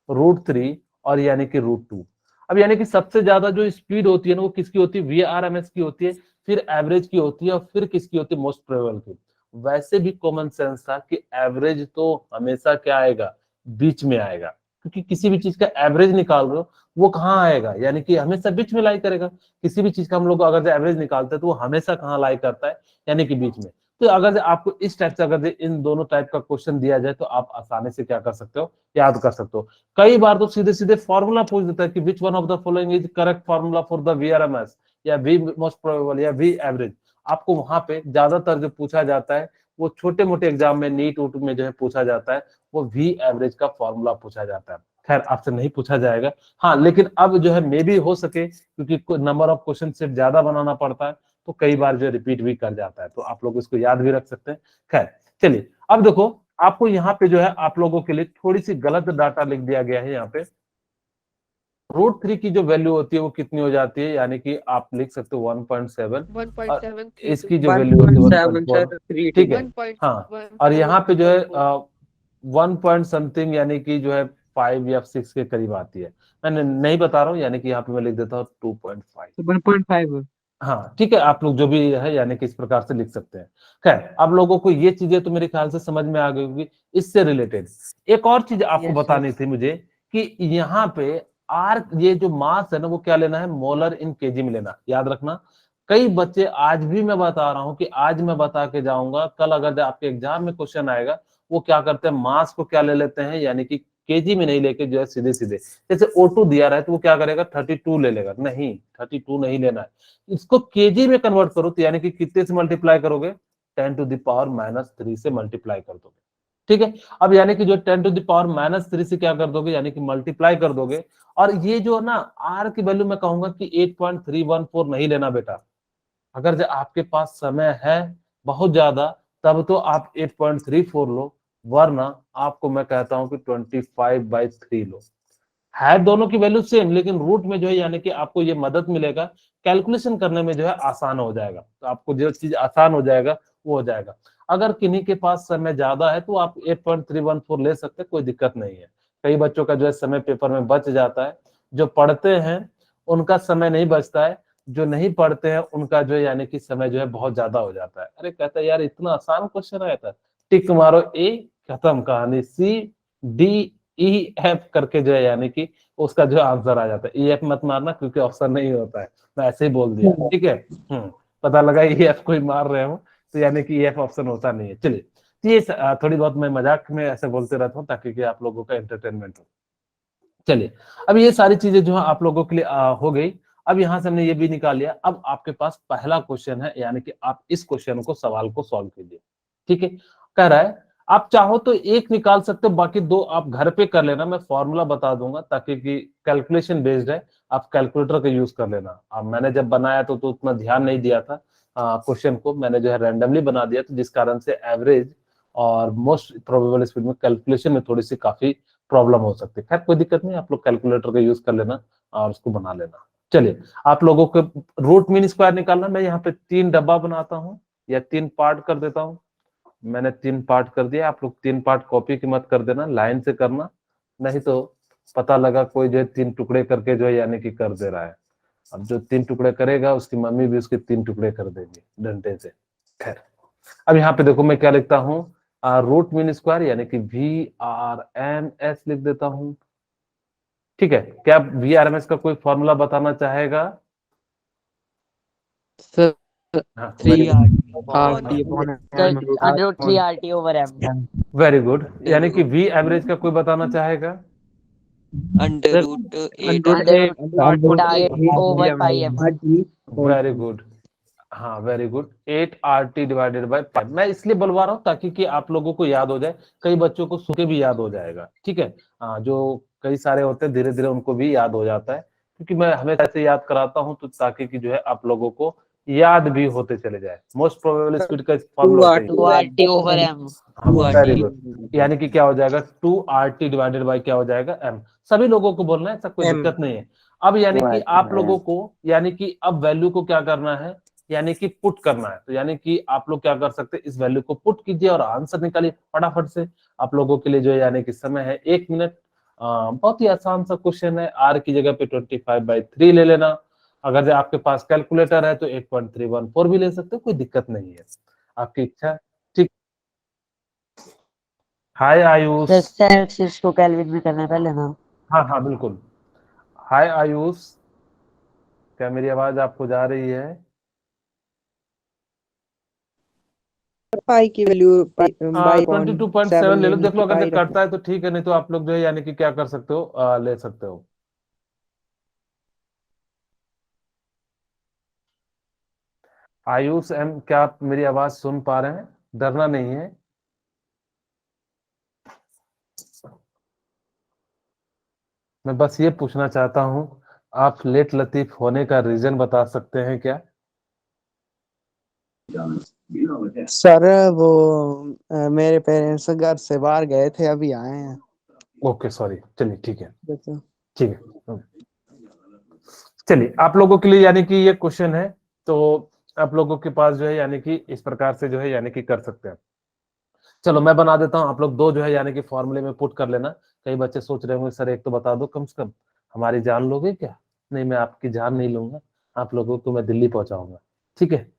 √3 और यानी कि √2। अब यानी कि सबसे ज्यादा जो स्पीड होती है ना, वो किसकी होती है, VRMS की होती है, फिर एवरेज की होती है, और फिर किसकी होती है, मोस्ट प्रोबेबल की। वैसे भी कॉमन सेंस था कि एवरेज तो हमेशा क्या आएगा, बीच में आएगा, क्योंकि किसी भी चीज का एवरेज निकाल रहे हो, वो कहाँ आएगा, यानी कि हमेशा बीच में लाई करेगा। किसी भी चीज का हम लोग अगर एवरेज निकालते हैं तो वो हमेशा कहाँ लाई करता है, यानी कि बीच में। तो अगर आपको इस टाइप से अगर इन दोनों टाइप का क्वेश्चन दिया जाए तो आप आसानी से क्या कर सकते हो, याद कर सकते हो। कई बार तो सीधे सीधे फॉर्मूला पूछ देता है कि which one of the following is correct formula for the VRMS, या V मोस्ट प्रोबेबल, या V एवरेज। आपको वहां पे ज्यादातर जो पूछा जाता है वो छोटे मोटे एग्जाम में, नीट उट में जो है पूछा जाता है, वो V एवरेज का फॉर्मूला पूछा जाता है। खैर आपसे नहीं पूछा जाएगा। हाँ, लेकिन अब जो है मे भी हो सके, क्योंकि नंबर ऑफ क्वेश्चन सिर्फ ज्यादा बनाना पड़ता है, तो कई बार जो रिपीट भी कर जाता है, तो आप लोग इसको याद भी रख सकते हैं। खैर चलिए, अब देखो आपको यहाँ पे जो है आप लोगों के लिए थोड़ी सी गलत डाटा लिख दिया गया है। यहाँ पे √3 की जो वैल्यू होती है वो कितनी हो जाती है, यानी कि आप लिख सकते हो 1.7, और इसकी जो वैल्यू होती है 1.4। ठीक है, हाँ, और यहाँ पे जो है 1 पॉइंट समथिंग, यानी कि जो है 5 या 6 के करीब आती है। मैं नहीं बता रहा हूँ, यानी कि यहाँ पे मैं लिख देता हूँ 2.5। 1.5 हाँ ठीक है, आप लोग जो भी है यानी कि इस प्रकार से लिख सकते हैं। खैर आप लोगों को ये चीजें तो मेरे ख्याल से समझ में आ गई होगी। इससे रिलेटेड एक और चीज आपको बतानी थी मुझे, कि यहाँ पे आर, ये जो मास है ना, वो क्या लेना है, मोलर इन केजी में लेना, याद रखना। कई बच्चे, आज भी मैं बता रहा हूँ कि आज मैं बता के जाऊंगा, कल अगर आपके एग्जाम में क्वेश्चन आएगा, वो क्या करते हैं, मास को क्या ले लेते हैं, यानी कि केजी में नहीं लेके जो है सीधे सीधे, जैसे O2 दिया रहा है तो वो क्या करेगा 32 ले लेगा, नहीं 32 नहीं लेना है, इसको केजी में कन्वर्ट करो तो यानी कि कितने से मल्टीप्लाई करोगे, 10⁻³ से मल्टीप्लाई कर दोगे। ठीक है, अब यानी कि जो 10⁻³ से क्या कर दोगे, यानी कि मल्टीप्लाई कर दोगे। और ये जो ना आर की वैल्यू मैं कहूंगा कि 8.314 नहीं लेना बेटा, अगर जो आपके पास समय है बहुत ज्यादा तब तो आप 8.34 लो, वरना आपको मैं कहता हूं कि 25/3 लो। है दोनों की वैल्यू सेम, लेकिन रूट में जो है यानी कि आपको ये मदद मिलेगा, कैलकुलेशन करने में जो है आसान हो जाएगा, तो आपको जो चीज आसान हो जाएगा वो हो जाएगा। अगर किन्हीं के पास समय ज्यादा है तो आप 8.314 ले सकते हैं, कोई दिक्कत नहीं है। कई बच्चों का जो है समय पेपर में बच जाता है, जो पढ़ते हैं उनका समय नहीं बचता है, जो नहीं पढ़ते हैं उनका जो है यानी कि समय जो है बहुत ज्यादा हो जाता है। अरे कहता है यार इतना आसान क्वेश्चन आया था, टिक मारो ए, खत्म कहानी, CDEF करके जो है यानी कि उसका जो आंसर आ जाता है। EF मत मारना क्योंकि ऑप्शन नहीं होता है, मैं ऐसे ही बोल दिया, ठीक है। पता लगा EF कोई मार रहे हो तो यानी कि EF ऑप्शन होता नहीं है। चलिए, तो ये थोड़ी बहुत मैं मजाक में ऐसे बोलते रहता हूँ ताकि कि आप लोगों का एंटरटेनमेंट हो। चलिए, अब ये सारी चीजें जो है आप लोगों के लिए हो गई। अब यहाँ से हमने ये भी निकाल लिया, अब आपके पास पहला क्वेश्चन है, यानी कि आप इस क्वेश्चन को सवाल को सॉल्व कीजिए। ठीक है, कह रहा है आप चाहो तो एक निकाल सकते हो, बाकी दो आप घर पे कर लेना, मैं फॉर्मूला बता दूंगा ताकि कि कैलकुलेशन बेस्ड है, आप कैलकुलेटर का यूज कर लेना। अब मैंने जब बनाया तो उतना ध्यान नहीं दिया था क्वेश्चन को, मैंने जो है रैंडमली बना दिया, तो जिस कारण से एवरेज और मोस्ट प्रोबेबल स्पीड में कैलकुलेशन में थोड़ी सी काफी प्रॉब्लम हो सकती है। खैर कोई दिक्कत नहीं, आप लोग कैलकुलेटर का यूज कर लेना और उसको बना लेना। चलिए, आप लोगों को रूट मीन स्क्वायर निकालना, मैं यहाँ पे 3 डब्बा बनाता हूँ या 3 पार्ट कर देता हूँ। मैंने 3 पार्ट कर दिया, आप लोग 3 पार्ट कॉपी की मत कर देना, लाइन से करना, नहीं तो पता लगा कोई जो है 3 टुकड़े करके जो है यानी कि कर दे रहा है। अब जो 3 टुकड़े करेगा उसकी मम्मी भी उसके 3 टुकड़े कर देगी डंडे से। खैर, अब यहाँ पे देखो मैं क्या लिखता हूँ, रूट मीन स्क्वायर यानी कि VRMS लिख देता हूँ। ठीक है, क्या VRMS का कोई फॉर्मूला बताना चाहेगा? Sir, हाँ, 3RT under 3RT over M. Very good. यानी कि V एवरेज का कोई बताना चाहेगा? Under Sir, root under 8 over 5M. Very good, हाँ वेरी गुड, 8RT/5। मैं इसलिए बुलवा रहा हूँ ताकि कि आप लोगों को याद हो जाए, कई बच्चों को सुन के भी याद हो जाएगा। ठीक है, जो कई सारे होते हैं धीरे धीरे उनको भी याद हो जाता है, क्योंकि मैं हमेशा ऐसे याद कराता हूँ तो ताकि कि जो है आप लोगों को याद भी होते चले जाए। मोस्ट प्रोबेबल स्पीड का फॉर्मूला होता है 2RT over M. Very good, यानी कि क्या हो जाएगा 2RT/, क्या हो जाएगा M। सभी लोगों को बोलना है, ऐसा कोई दिक्कत नहीं है। अब यानी कि आप लोगों को यानी कि अब वैल्यू को क्या करना है, यानी कि पुट करना है। तो यानी कि आप लोग क्या कर सकते हैं, इस वैल्यू को पुट कीजिए और आंसर निकालिए फटाफट से। आप लोगों के लिए जो है यानी कि समय है 1 मिनट। बहुत ही आसान सा क्वेश्चन है, R की जगह पे 25/3 ले लेना। अगर जो आपके पास कैलकुलेटर है तो 8.314 भी ले सकते हो, कोई दिक्कत नहीं है, आपकी इच्छा। ठीक, हाय आयुष। Sir, Celsius को केल्विन में करना है पहले ना। हाँ हाँ बिल्कुल, हाय आयुष, क्या मेरी आवाज आपको जा रही है? पाई की वैल्यू 22.7 ले लो, देख लो अगर जो करता है तो ठीक है, नहीं तो आप लोग जो है यानी कि क्या कर सकते हो, ले सकते हो। आयुष एम, क्या आप मेरी आवाज सुन पा रहे हैं? डरना नहीं है। मैं बस ये पूछना चाहता हूँ, आप लेट लतीफ होने का रीजन बता सकते हैं क्या? सर वो मेरे पेरेंट्स घर से बाहर गए थे, अभी आए हैं। ओके सॉरी, चलिए ठीक है, जैसे ठीक है। चलिए, आप लोगों के लिए यानी कि ये क्वेश्चन है, तो आप लोगों के पास जो है यानी कि इस प्रकार से जो है यानी कि कर सकते हैं। चलो मैं बना देता हूँ, आप लोग दो जो है यानी कि फॉर्मूले में पुट कर लेना। कई बच्चे सोच रहे होंगे सर एक तो बता दो कम से कम, हमारी जान लोगे क्या? नहीं, मैं आपकी जान नहीं लूंगा, आप लोगों को मैं दिल्ली पहुंचाऊंगा। ठीक है,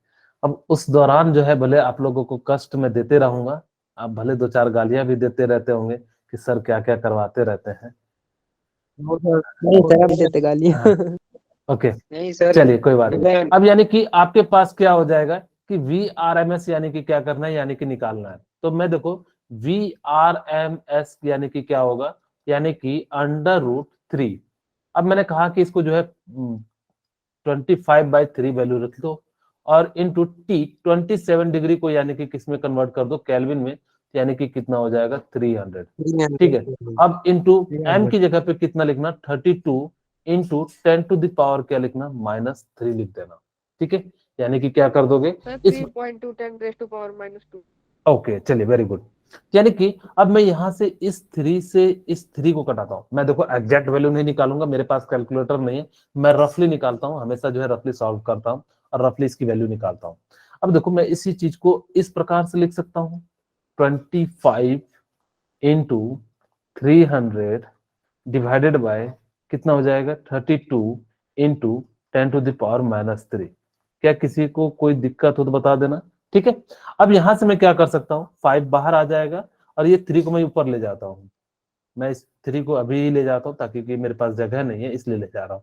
अब उस दौरान जो है भले आप लोगों को कष्ट में देते रहूंगा, आप भले 2-4 गालियां भी देते रहते होंगे कि सर क्या क्या करवाते रहते हैं। नहीं सर, अब देते गालियां। हाँ, ओके नहीं सर, चलिए कोई बात नहीं। अब यानी कि आपके पास क्या हो जाएगा कि VRMS यानी कि क्या करना है, यानी कि निकालना है। तो मैं देखो VRMS यानी कि क्या होगा, यानी कि √3। अब मैंने कहा कि इसको जो है 25/3 वैल्यू रख दो और इंटू टी 27 डिग्री को यानी कि किस में कन्वर्ट कर दो, केल्विन में, यानी कि कितना हो जाएगा 300। ठीक है, अब इंटू एम की जगह पे कितना लिखना, 32 इंटू 10⁻, क्या लिखना, -3 लिख देना। ठीक है, यानी कि क्या कर दोगे इस 3.2 10⁻²। ओके, चलिए, वेरी गुड। यानी कि अब मैं यहां से इस 3 से इस 3 को कटाता हूं। मैं देखो एग्जैक्ट वैल्यू नहीं निकालूंगा, मेरे पास कैलकुलेटर नहीं है, मैं रफली निकालता हूं, हमेशा जो है रफली सॉल्व करता हूं और रफली इसकी वैल्यू निकालता हूं। अब देखो मैं इसी चीज को इस प्रकार से लिख सकता हूं, 25 इंटू 300 डिवाइडेड बाय कितना हो जाएगा, 32 इंटू 10⁻³ क्या किसी को कोई दिक्कत हो तो बता देना। ठीक है, अब यहां से मैं क्या कर सकता हूँ, 5 बाहर आ जाएगा और ये 3 को मैं ऊपर ले जाता हूँ। मैं इस 3 को अभी ले जाता हूँ ताकि कि मेरे पास जगह नहीं है, इसलिए ले जा रहा हूँ,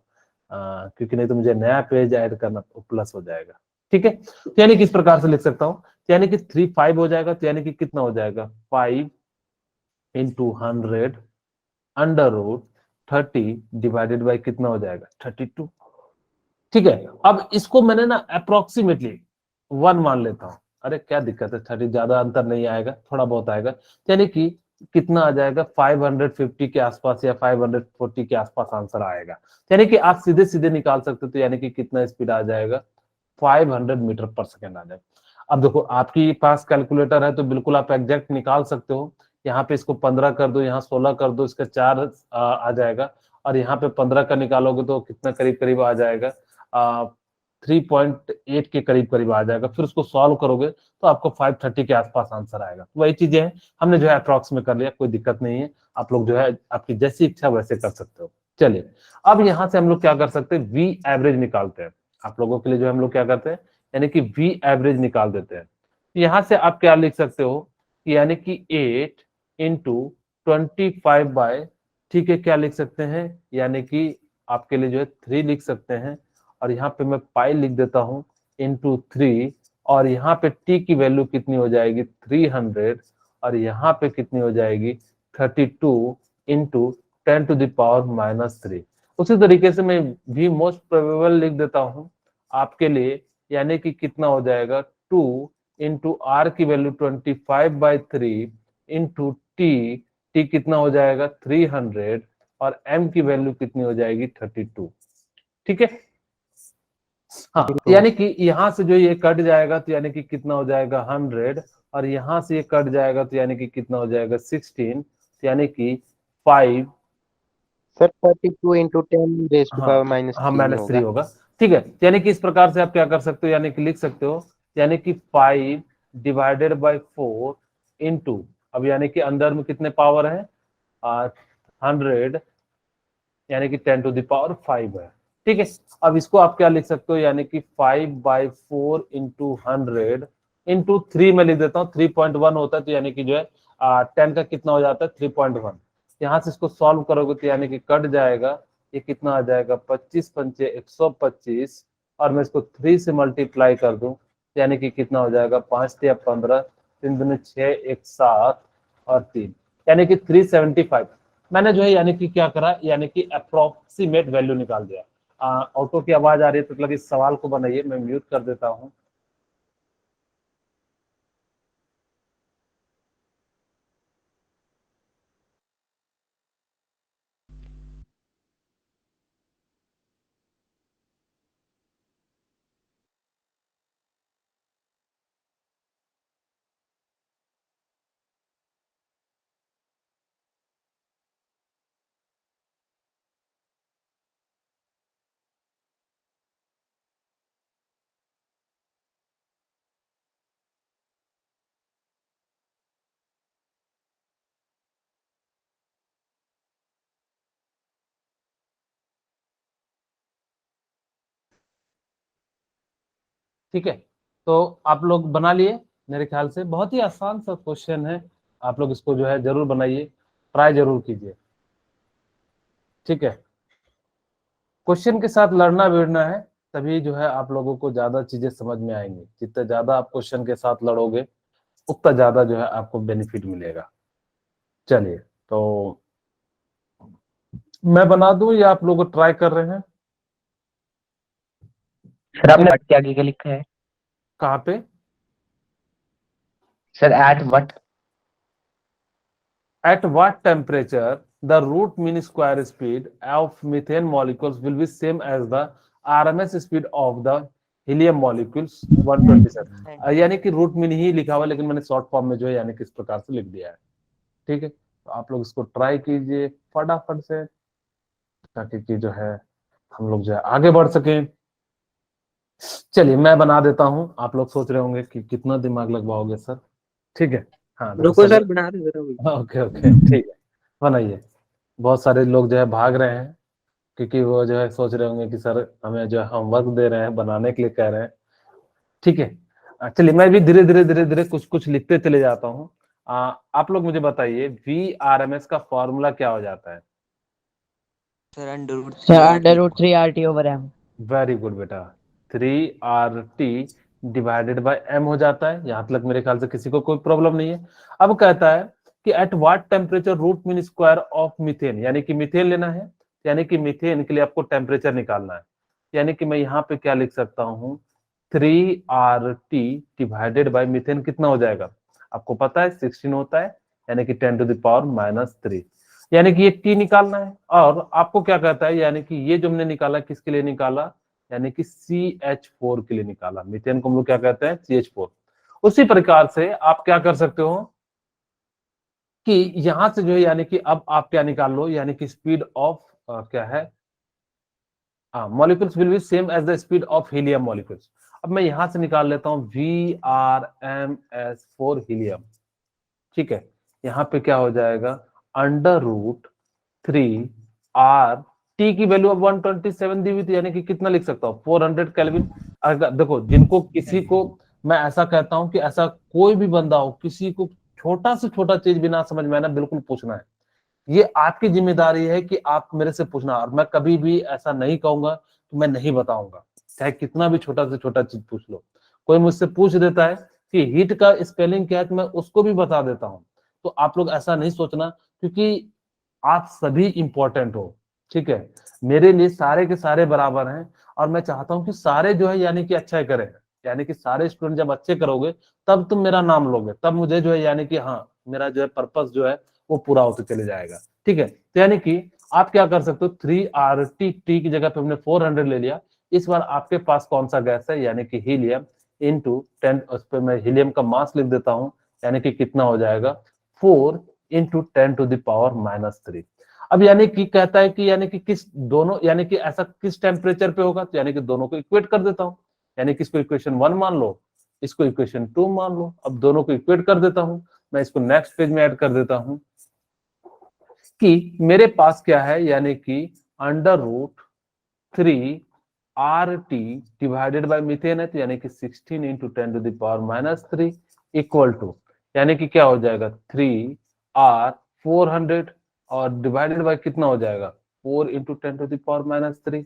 क्योंकि नहीं तो मुझे नया पेज ऐड करना प्लस हो जाएगा। ठीक है, तो यानी कि इस प्रकार से लिख सकता हूँ, यानी कि 3 5 हो जाएगा, तो यानी कि कितना हो जाएगा, 5 इंटू 100 √30 डिवाइडेड बाई कितना हो जाएगा, 32। ठीक है, अब इसको मैंने ना अप्रोक्सीमेटली 1 मान लेता हूं। अरे क्या दिक्कत है, 30 ज्यादा अंतर नहीं आएगा, थोड़ा बहुत आएगा, यानी कि कितना आ जाएगा, 550 के आसपास या 540 के आसपास आंसर आएगा। यानी कि आप सीधे सीधे निकाल सकते हो, तो यानी कि कितना स्पीड आ जाएगा, 500 मीटर पर सेकेंड आ जाएगा। अब देखो आपके पास कैलकुलेटर है तो बिल्कुल आप एग्जैक्ट निकाल सकते हो। यहाँ पे इसको 15 कर दो, यहाँ 16 कर दो, इसका 4 आ जाएगा, और यहाँ पे 15 का निकालोगे तो कितना करीब करीब आ जाएगा, 3.8 के करीब करीब आ जाएगा। फिर उसको सॉल्व करोगे तो आपको 530 के आसपास आंसर आएगा। वही चीजें हैं, हमने जो है अप्रॉक्स में कर लिया, कोई दिक्कत नहीं है। आप लोग जो है आपकी जैसी इच्छा वैसे कर सकते हो। चलिए, अब यहाँ से हम लोग क्या कर सकते हैं, वी एवरेज निकालते हैं। आप लोगों के लिए जो हम लोग क्या करते हैं, यानी कि वी एवरेज निकाल देते हैं। यहाँ से आप क्या लिख सकते हो, यानी कि 8 इंटू 25 ठीक है, क्या लिख सकते हैं, यानी कि आपके लिए जो है 3 लिख सकते हैं, और यहाँ पे मैं पाई लिख देता हूँ इंटू 3, और यहाँ पे टी की वैल्यू कितनी हो जाएगी, 300, और यहाँ पे कितनी हो जाएगी, 32 इंटू 10⁻³ उसी तरीके से मैं भी मोस्ट प्रोबेबल लिख देता हूँ आपके लिए, यानी कि कितना हो जाएगा, 2 इंटू आर की वैल्यू 25/3 इंटू टी, टी कितना हो जाएगा 300, और एम की वैल्यू कितनी हो जाएगी 32। ठीक है, हाँ, यानी कि यहाँ से जो ये कट जाएगा तो यानी कि कितना हो जाएगा 100, और यहाँ से ये कट जाएगा तो यानी कि कितना हो जाएगा 16, तो यानी कि 5, सर 32 इंटू 10 रेस टू हाँ पावर हाँ -3 -3 होगा। होगा। ठीक है, यानी कि इस प्रकार से आप क्या कर सकते हो, यानी कि लिख सकते हो, यानी कि 5 डिवाइडेड बाई 4 इंटू, अब यानी कि अंदर में कितने पावर है, 100, यानी कि 10⁵ है। ठीक है, अब इसको आप क्या लिख सकते हो, यानी कि 5/4 इंटू 100 इंटू 3 में लिख देता हूँ, 3.1 होता है, तो यानी कि जो है 10 का कितना हो जाता है 3.1। यहाँ से इसको सॉल्व करोगे तो यानी कि कट जाएगा, ये कितना आ जाएगा 25 पंचे 125, और मैं इसको 3 से मल्टीप्लाई कर दूं, यानी कि कितना हो जाएगा 5 या 15, 3 दूनी 6, 1 7 और 3, यानी कि 375। मैंने जो है यानी कि क्या करा, यानी कि अप्रोक्सीमेट वैल्यू निकाल दिया। ऑटो की आवाज आ रही है तो मतलब इस सवाल को बनाइए, मैं म्यूट कर देता हूँ। ठीक है, तो आप लोग बना लिए, मेरे ख्याल से बहुत ही आसान सा क्वेश्चन है। आप लोग इसको जो है जरूर बनाइए, ट्राई जरूर कीजिए। ठीक है, क्वेश्चन के साथ लड़ना भिड़ना है, तभी जो है आप लोगों को ज्यादा चीजें समझ में आएंगी। जितना ज्यादा आप क्वेश्चन के साथ लड़ोगे उतना ज्यादा जो है आपको बेनिफिट मिलेगा। चलिए, तो मैं बना दूं या आप लोग ट्राई कर रहे हैं? सर आपने बट के आगे क्या लिखा है? कहाँ पे? Sir at what? At what temperature the root mean square speed of methane molecules will be same as the RMS speed of the helium molecules 127? यानी कि रूट मीन ही लिखा हुआ, लेकिन मैंने शॉर्ट फॉर्म में जो है यानी कि इस प्रकार से लिख दिया है। ठीक है, तो आप लोग इसको ट्राई कीजिए फटाफट से, ताकि कि जो है हम लोग जो है आगे बढ़ सकें। चलिए मैं बना देता हूं। आप लोग सोच रहे होंगे कि कितना दिमाग लगवाओगे सर। ठीक है, हाँ रुको सर, बना रहे जरा अभी। ओके ओके ठीक है, बनाइए। बहुत सारे लोग जो है भाग रहे हैं, क्योंकि वो जो है सोच रहे होंगे कि सर हमें जो है होमवर्क दे रहे हैं, बनाने के लिए कह रहे हैं। ठीक है, चलिए मैं भी धीरे धीरे धीरे धीरे कुछ कुछ लिखते चले जाता हूँ। आप लोग मुझे बताइए VRMS का फॉर्मूला क्या हो जाता है? Sir under root Sir, under root 3 RT over M. Very good बेटा, 3RT डिवाइडेड बाय M हो जाता है। यहां तक मेरे ख्याल से किसी को कोई प्रॉब्लम नहीं है। अब कहता है कि at what temperature root mean square of methane, यानी कि मीथेन लेना है, यानी कि मीथेन के लिए आपको टेम्परेचर निकालना है। यानी कि मैं यहाँ पे क्या लिख सकता हूँ, 3RT डिवाइडेड बाय मीथेन कितना हो जाएगा? आपको पता है 16 होता है, यानी कि 10⁻³ यानी कि ये T निकालना है। और आपको क्या कहता है, यानी कि ये जो हमने निकाला किसके लिए निकाला, यानी कि CH4 के लिए निकाला। मीथेन को हम लोग क्या कहते हैं, CH4। उसी प्रकार से आप क्या कर सकते हो कि यहां से जो है यानी कि अब आप क्या निकाल लो, यानी कि स्पीड ऑफ क्या है, molecules will be same as the speed of helium molecules. अब मैं यहां से निकाल लेता हूं VRMS4 हीलियम। ठीक है, यहाँ पे क्या हो जाएगा, √3R T की वैल्यू अब 127 दी हुई थी, यानी कि कितना लिख सकता हूँ, 400 केल्विन। अगर देखो जिनको किसी को मैं ऐसा कहता हूं कि ऐसा कोई भी बंदा हो, किसी को छोटा से छोटा चीज भी ना समझ में आए ना, बिल्कुल पूछना है। ये आपकी जिम्मेदारी है कि आप मेरे से पूछना, और मैं कभी भी ऐसा नहीं कहूंगा कि मैं नहीं बताऊंगा, चाहे कितना भी छोटा से छोटा चीज पूछ लो। कोई मुझसे पूछ देता है कि हीट का स्पेलिंग क्या है, तो मैं उसको भी बता देता हूं। तो आप लोग ऐसा नहीं सोचना, क्योंकि आप सभी इंपॉर्टेंट हो। ठीक है, मेरे लिए सारे के सारे बराबर हैं, और मैं चाहता हूं कि सारे जो है यानी कि अच्छा करें। यानी कि सारे स्टूडेंट जब अच्छे करोगे तब तुम मेरा नाम लोगे, तब मुझे जो है यानी कि हाँ मेरा जो है पर्पस जो है वो पूरा होते चले जाएगा। ठीक है, तो यानी कि आप क्या कर सकते हो, 3RT टी की जगह पे हमने 400 ले लिया। इस बार आपके पास कौन सा गैस है, यानी कि हीलियम इंटू 10, उस पर मैं हीलियम का मास लिख देता हूं, यानी कि कितना हो जाएगा, 4 इंटू 10⁻³ अब यानी कि कहता है कि यानी कि किस दोनों, यानी कि ऐसा किस टेम्परेचर पे होगा, तो यानी कि दोनों को इक्वेट कर देता हूं। यानी कि इसको इक्वेशन 1 मान लो, इसको इक्वेशन 2 मान लो। अब दोनों को इक्वेट कर देता हूं, मैं इसको नेक्स्ट पेज में ऐड कर देता हूं कि मेरे पास क्या है, यानी कि √3RT डिवाइडेड बाय मीथेन है, तो यानी कि 16 इंटू 10⁻³ इक्वल टू, यानी कि क्या हो जाएगा, 3R 400 और डिवाइडेड बाय कितना हो जाएगा, 4 इंटू 10⁻³।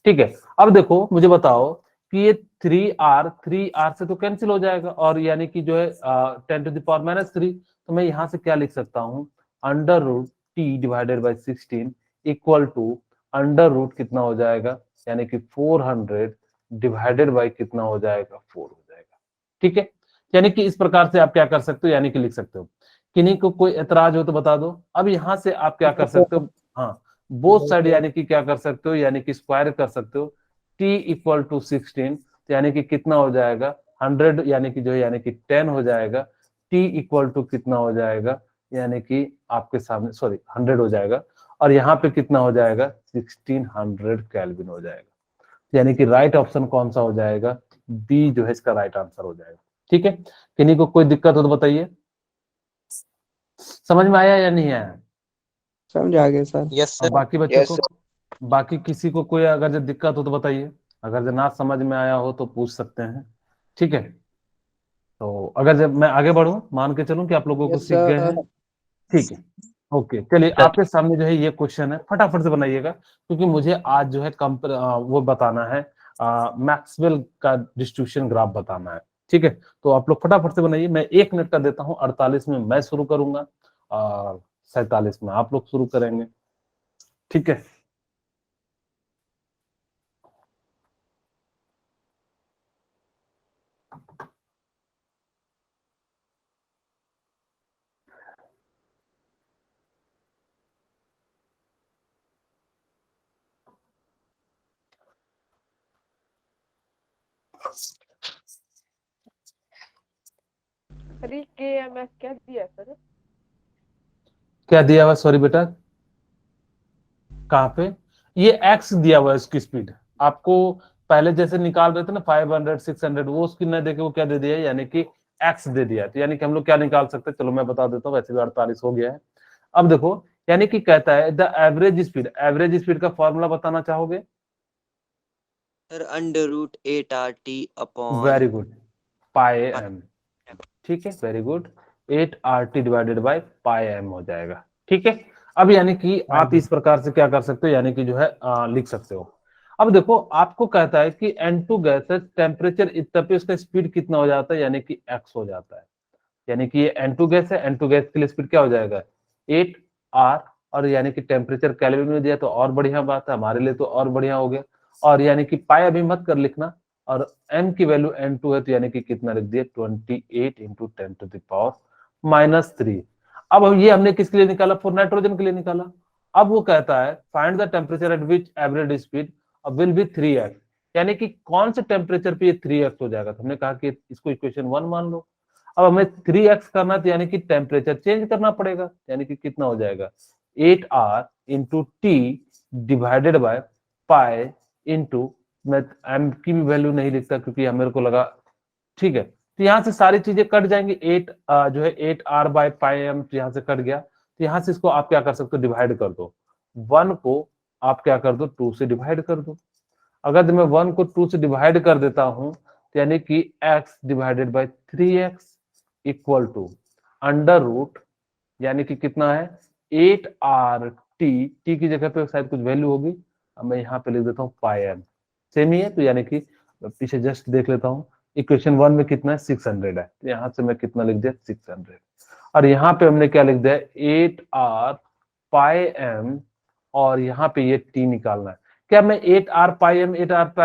ठीक है, अब देखो मुझे बताओ कि ये 3R से तो कैंसिल हो जाएगा, और यानी कि जो है 10⁻³ तो मैं यहां से क्या लिख सकता हूं, √T divided by 16 equal to under root कितना हो जाएगा, यानी कि 400 डिवाइडेड बाय कितना हो जाएगा, 4 हो जाएगा। ठीक है, यानी कि इस प्रकार से आप क्या कर सकते हो, यानी कि लिख सकते हो। किन्हीं को कोई एतराज हो तो बता दो। अब यहां से आप क्या कर सकते हो, हाँ बोथ साइड यानी कि क्या कर सकते हो, यानी कि स्क्वायर कर सकते हो। T इक्वल टू 16 तो यानी कि कितना हो जाएगा, 100 यानी कि जो है यानी कि 10 हो जाएगा। T इक्वल टू कितना हो जाएगा, यानी कि आपके सामने सॉरी 100 हो जाएगा, और यहाँ पे कितना हो जाएगा, 1600 केल्विन हो जाएगा। यानी कि राइट ऑप्शन कौन सा हो जाएगा, बी जो है इसका राइट आंसर हो जाएगा। ठीक है, किन्हीं को कोई दिक्कत हो तो बताइए, समझ में आया या नहीं आया? समझ आ गया सर। यस और सर। बाकी बच्चों को, बाकी किसी को कोई अगर जो दिक्कत हो तो बताइए, अगर जो ना समझ में आया हो तो पूछ सकते हैं। ठीक है, तो अगर जब मैं आगे बढ़ूं, मान के चलूं कि आप लोगों को यस सीख गए सर। हैं। ठीक है, ओके चलिए आपके सामने जो है ये क्वेश्चन है, फटाफट से बनाइएगा, क्योंकि मुझे आज जो है वो बताना है, मैक्सवेल का डिस्ट्रीब्यूशन ग्राफ बताना है। ठीक है, तो आप लोग फटाफट से बनाइए। मैं 1 मिनट का देता हूँ, 48 में मैं शुरू करूंगा और 47 में आप लोग शुरू करेंगे। ठीक है। अरे के एम एस क्या दिया सर? क्या दिया हुआ, सॉरी बेटा, कहाँ पे? ये एक्स दिया हुआ है इसकी स्पीड आपको। पहले जैसे निकाल रहे थे ना 500 600, वो उसकी न देके वो क्या दे दिया है, यानी कि एक्स दे दिया है। तो यानी कि हम लोग क्या निकाल सकते हैं, चलो मैं बता देता हूँ, वैसे भी 48 हो गया है। अब देखो, यानी कि कहता है द एवरेज स्पीड का फॉर्मूला बताना चाहोगे? Sir under root 8RT upon very good, pi M. ठीक है, very good, 8RT divided by pi M हो जाएगा। ठीक है, अब यानी कि आप इस प्रकार से क्या कर सकते हो, यानी कि जो है लिख सकते हो। अब देखो, आपको कहता है कि N2 गैस है, टेम्परेचर इतना पे उसका स्पीड कितना हो जाता है, यानी कि x हो जाता है। यानी कि ये N2 गैस है, N2 गैस के लिए स्पीड क्या हो जाएगा, 8R, और यानी कि टेम्परेचर केल्विन में दिया तो और बढ़िया बात है, हमारे लिए तो और बढ़िया हो गया। और यानी कि पाई अभी मत कर लिखना, और m की वैल्यू N2 है, तो यानी कि कितना लिख दिया, 28 इंटू 10⁻³ अब ये हमने किसके लिए निकाला, फॉर नाइट्रोजन के लिए निकाला। अब वो कहता है find the temperature at which average speed will be 3x, यानी कि कौन से टेम्परेचर पे ये 3x हो जाएगा। तो हमने कहा कि इसको इक्वेशन 1 मान लो। अब हमें 3x करना, तो यानी कि टेम्परेचर चेंज करना पड़ेगा, यानी कि कितना हो जाएगा, 8R into T divided by pi into, मैं एम की भी वैल्यू नहीं लिखता क्योंकि मेरे को लगा, ठीक है। तो यहाँ से सारी चीजें कट जाएंगी, 8 जो है 8R बाय पाई एम, तो यहाँ से कट गया। तो यहाँ से इसको आप क्या कर सकते हो, डिवाइड कर दो। 1 को आप क्या कर दो, 2 से डिवाइड कर दो। अगर मैं 1 को 2 से डिवाइड कर देता हूं, तो यानी कि x divided by 3x equal to under root, यानी कि कितना है, 8RT, टी की जगह पे शायद कुछ वैल्यू होगी, अब मैं यहाँ पे लिख देता हूँ पाई एम, सेम ही है। तो यानी कि पीछे जस्ट देख लेता हूँ, इक्वेशन 1 में कितना है, 600 है, तो यहाँ से मैं कितना लिख दिया, 600। और यहाँ पे हमने क्या लिख दिया, 8R पाई एम, और यहाँ पे ये टी निकालना है। क्या मैं 8R पाई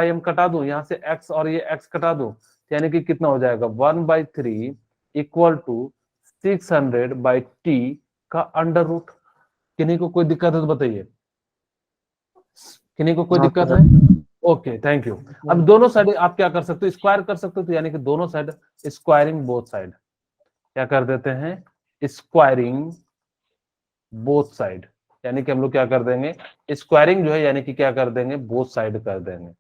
एम कटा दूं, यहाँ से x और ये x कटा दूं, यानी कि कितना हो जाएगा, 1/3 इक्वल टू 600/t का अंडर रूट। किन्हीं को कोई दिक्कत है तो बताइए, किन्हीं को कोई दिक्कत है? Okay, thank you. अब दोनों साइड आप क्या कर सकते हो, स्क्वायर कर सकते हो, तो यानी कि दोनों साइड स्क्वायरिंग बोथ साइड, क्या कर देते हैं, स्क्वायरिंग बोथ साइड, यानी कि हम लोग क्या कर देंगे, स्क्वायरिंग जो है यानी कि क्या कर देंगे, बोथ साइड कर देंगे।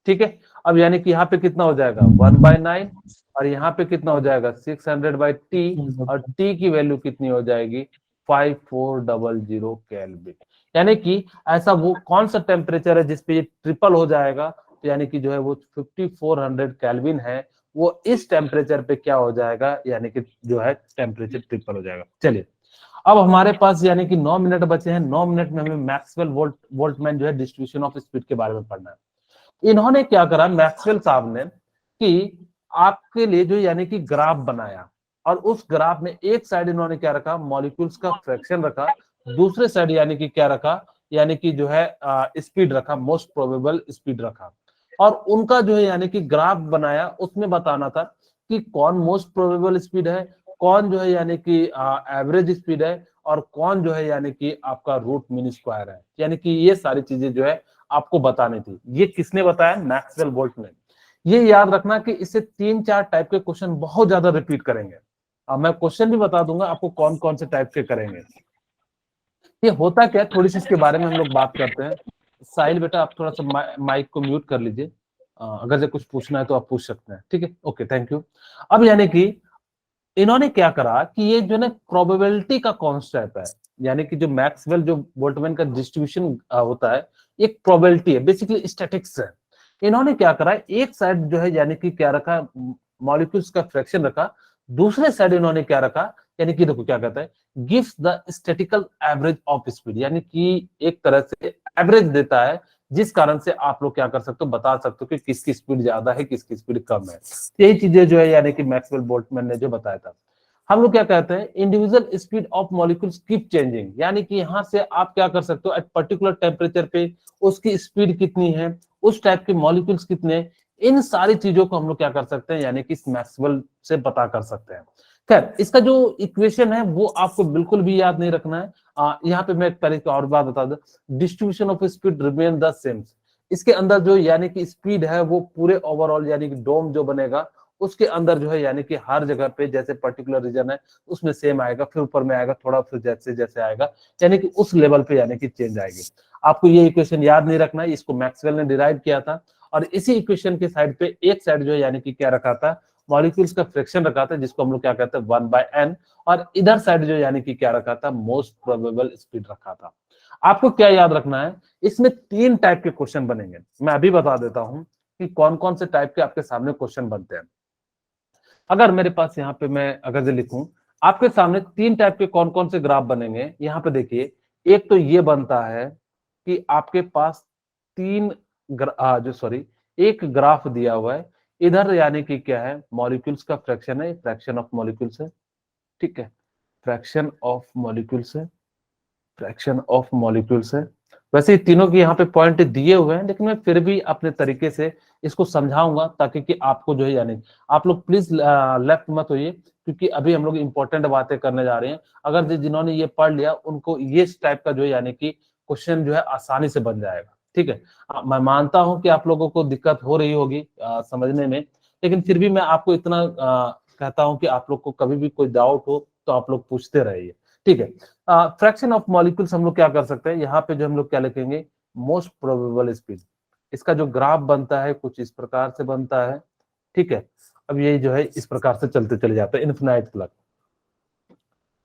ठीक है, अब यानी कि यहाँ पे कितना हो जाएगा, 1/9, और यहाँ पे कितना हो जाएगा, 600/t, और t की वैल्यू कितनी हो जाएगी, 5400 केल्विन। यानी कि ऐसा वो कौन सा टेम्परेचर है जिसपे ये ट्रिपल हो जाएगा, तो यानी कि जो है वो 5400 केल्विन है, वो इस टेम्परेचर पे क्या हो जाएगा, यानी कि जो है टेम्परेचर ट्रिपल हो जाएगा। चलिए, अब हमारे पास यानी कि 9 मिनट बचे हैं, 9 मिनट में हमें मैक्सवेल वोल्टमैन जो है डिस्ट्रीब्यूशन ऑफ स्पीड के बारे में पढ़ना है। इन्होंने क्या करा, मैक्सवेल साहब ने, कि आपके लिए जो यानी कि ग्राफ बनाया, और उस ग्राफ में एक साइड इन्होंने क्या रखा, मॉलिक्यूल्स का फ्रैक्शन रखा, दूसरे साइड यानी कि क्या रखा, यानी कि जो है स्पीड रखा, मोस्ट प्रोबेबल स्पीड रखा, और उनका जो है यानी कि ग्राफ बनाया, उसमें बताना था कि कौन मोस्ट प्रोबेबल स्पीड है, कौन जो है यानी कि एवरेज स्पीड है, और कौन जो है यानी कि आपका रूट मीन स्क्वायर है। यानी कि ये सारी चीजें जो है आपको बतानी थी। ये किसने बताया, मैक्सवेल बोल्ट्जमैन। ये याद रखना कि इससे 3-4 टाइप के क्वेश्चन बहुत ज्यादा रिपीट करेंगे। अब मैं क्वेश्चन भी बता दूंगा आपको कौन कौन से टाइप के करेंगे। ये होता क्या है, थोड़ी सी इसके बारे में हम लोग बात करते हैं। साहिल बेटा, आप थोड़ा सा माइक को म्यूट कर लीजिए, अगर से कुछ पूछना है तो आप पूछ सकते हैं। ठीक है, ओके, थैंक यू। अब यानी कि इन्होंने क्या करा कि ये जो ना प्रोबेबिलिटी का कॉन्सेप्ट है, यानी कि जो मैक्सवेल जो बोल्ट्जमैन का डिस्ट्रीब्यूशन होता है, एक प्रोबेबिलिटी है, बेसिकली स्टैटिक्स है। इन्होंने क्या करा, एक साइड जो है यानी कि क्या रखा, मॉलिक्यूल्स का फ्रैक्शन रखा, दूसरे साइड इन्होंने क्या रखा, यानी कि देखो क्या कहता है, gives the statistical average of speed, यानी कि एक तरह से एवरेज देता है, जिस कारण से आप लोग क्या कर सकते हो, बता सकते हो कि किसकी स्पीड ज्यादा है, किसकी स्पीड कम है। यही चीजें जो है यानी कि मैक्सवेल बोल्ट्जमैन ने जो बताया था। हम लोग क्या कहते हैं, individual speed of molecules keep changing, यानी कि यहाँ से आप क्या कर सकते हो, एट पर्टिकुलर टेम्परेचर पे उसकी स्पीड कितनी है, उस टाइप के मॉलिक्यूल्स कितने हैं, इन सारी चीजों को हम लोग क्या कर सकते हैं, यानी कि मैक्सवेल से पता कर सकते हैं। खैर, इसका जो इक्वेशन है वो आपको बिल्कुल भी याद नहीं रखना है। यहाँ पे मैं पहले एक और बात बता दूं, distribution of speed remain the same. इसके अंदर जो यानी कि स्पीड है वो पूरे ओवरऑल यानी कि डोम जो बनेगा उसके अंदर जो है यानी कि हर जगह पे जैसे पर्टिकुलर रीजन है उसमें सेम आएगा, फिर ऊपर में आएगा थोड़ा, फिर जैसे जैसे आएगा यानी कि उस लेवल पे यानी कि चेंज आएगी। आपको ये इक्वेशन याद नहीं रखना है, इसको मैक्सवेल ने डिराइव किया था और इसी इक्वेशन के साइड पे एक साइड जो है यानी कि क्या रखा था, मॉलिक्यूल्स का फ्रैक्शन रखा था जिसको हम लोग क्या कहते हैं 1/n, और इधर साइड जो यानी कि क्या रखा था, मोस्ट प्रोबेबल स्पीड रखा था। आपको क्या याद रखना है, इसमें 3 टाइप के क्वेश्चन बनेंगे। मैं अभी बता देता हूं कि कौन कौन से टाइप के आपके सामने क्वेश्चन बनते हैं। अगर मेरे पास यहाँ पे मैं अगर लिखूं, आपके सामने 3 टाइप के कौन कौन से ग्राफ बनेंगे, यहाँ पे देखिए। एक तो ये बनता है कि आपके पास एक ग्राफ दिया हुआ है, इधर यानी कि क्या है, मॉलिक्यूल्स का फ्रैक्शन है, फ्रैक्शन ऑफ मॉलिक्यूल्स है, ठीक है, फ्रैक्शन ऑफ मॉलिक्यूल्स है, फ्रैक्शन ऑफ मॉलिक्यूल्स है। वैसे ही तीनों के यहाँ पे पॉइंट दिए हुए हैं, लेकिन मैं फिर भी अपने तरीके से इसको समझाऊंगा ताकि कि आपको जो है यानी, आप लोग प्लीज लेफ्ट मत होइए, क्योंकि अभी हम लोग इंपॉर्टेंट बातें करने जा रहे हैं। अगर जिन्होंने ये पढ़ लिया उनको ये टाइप का जो है यानी कि क्वेश्चन जो है आसानी से बन जाएगा, ठीक है। मैं मानता हूं कि आप लोगों को दिक्कत हो रही होगी समझने में, लेकिन फिर भी मैं आपको इतना कहता हूं कि आप लोग को कभी भी कोई डाउट हो तो आप लोग पूछते रहिए, ठीक है। फ्रैक्शन ऑफ मॉलिक्यूल्स हम लोग क्या कर सकते हैं, यहाँ पे जो हम लोग क्या लिखेंगे, मोस्ट प्रोबेबल स्पीड। इसका जो ग्राफ बनता है कुछ इस प्रकार से बनता है, ठीक है। अब ये जो है इस प्रकार से चलते चले जाते हैं इन्फिनाइट तक।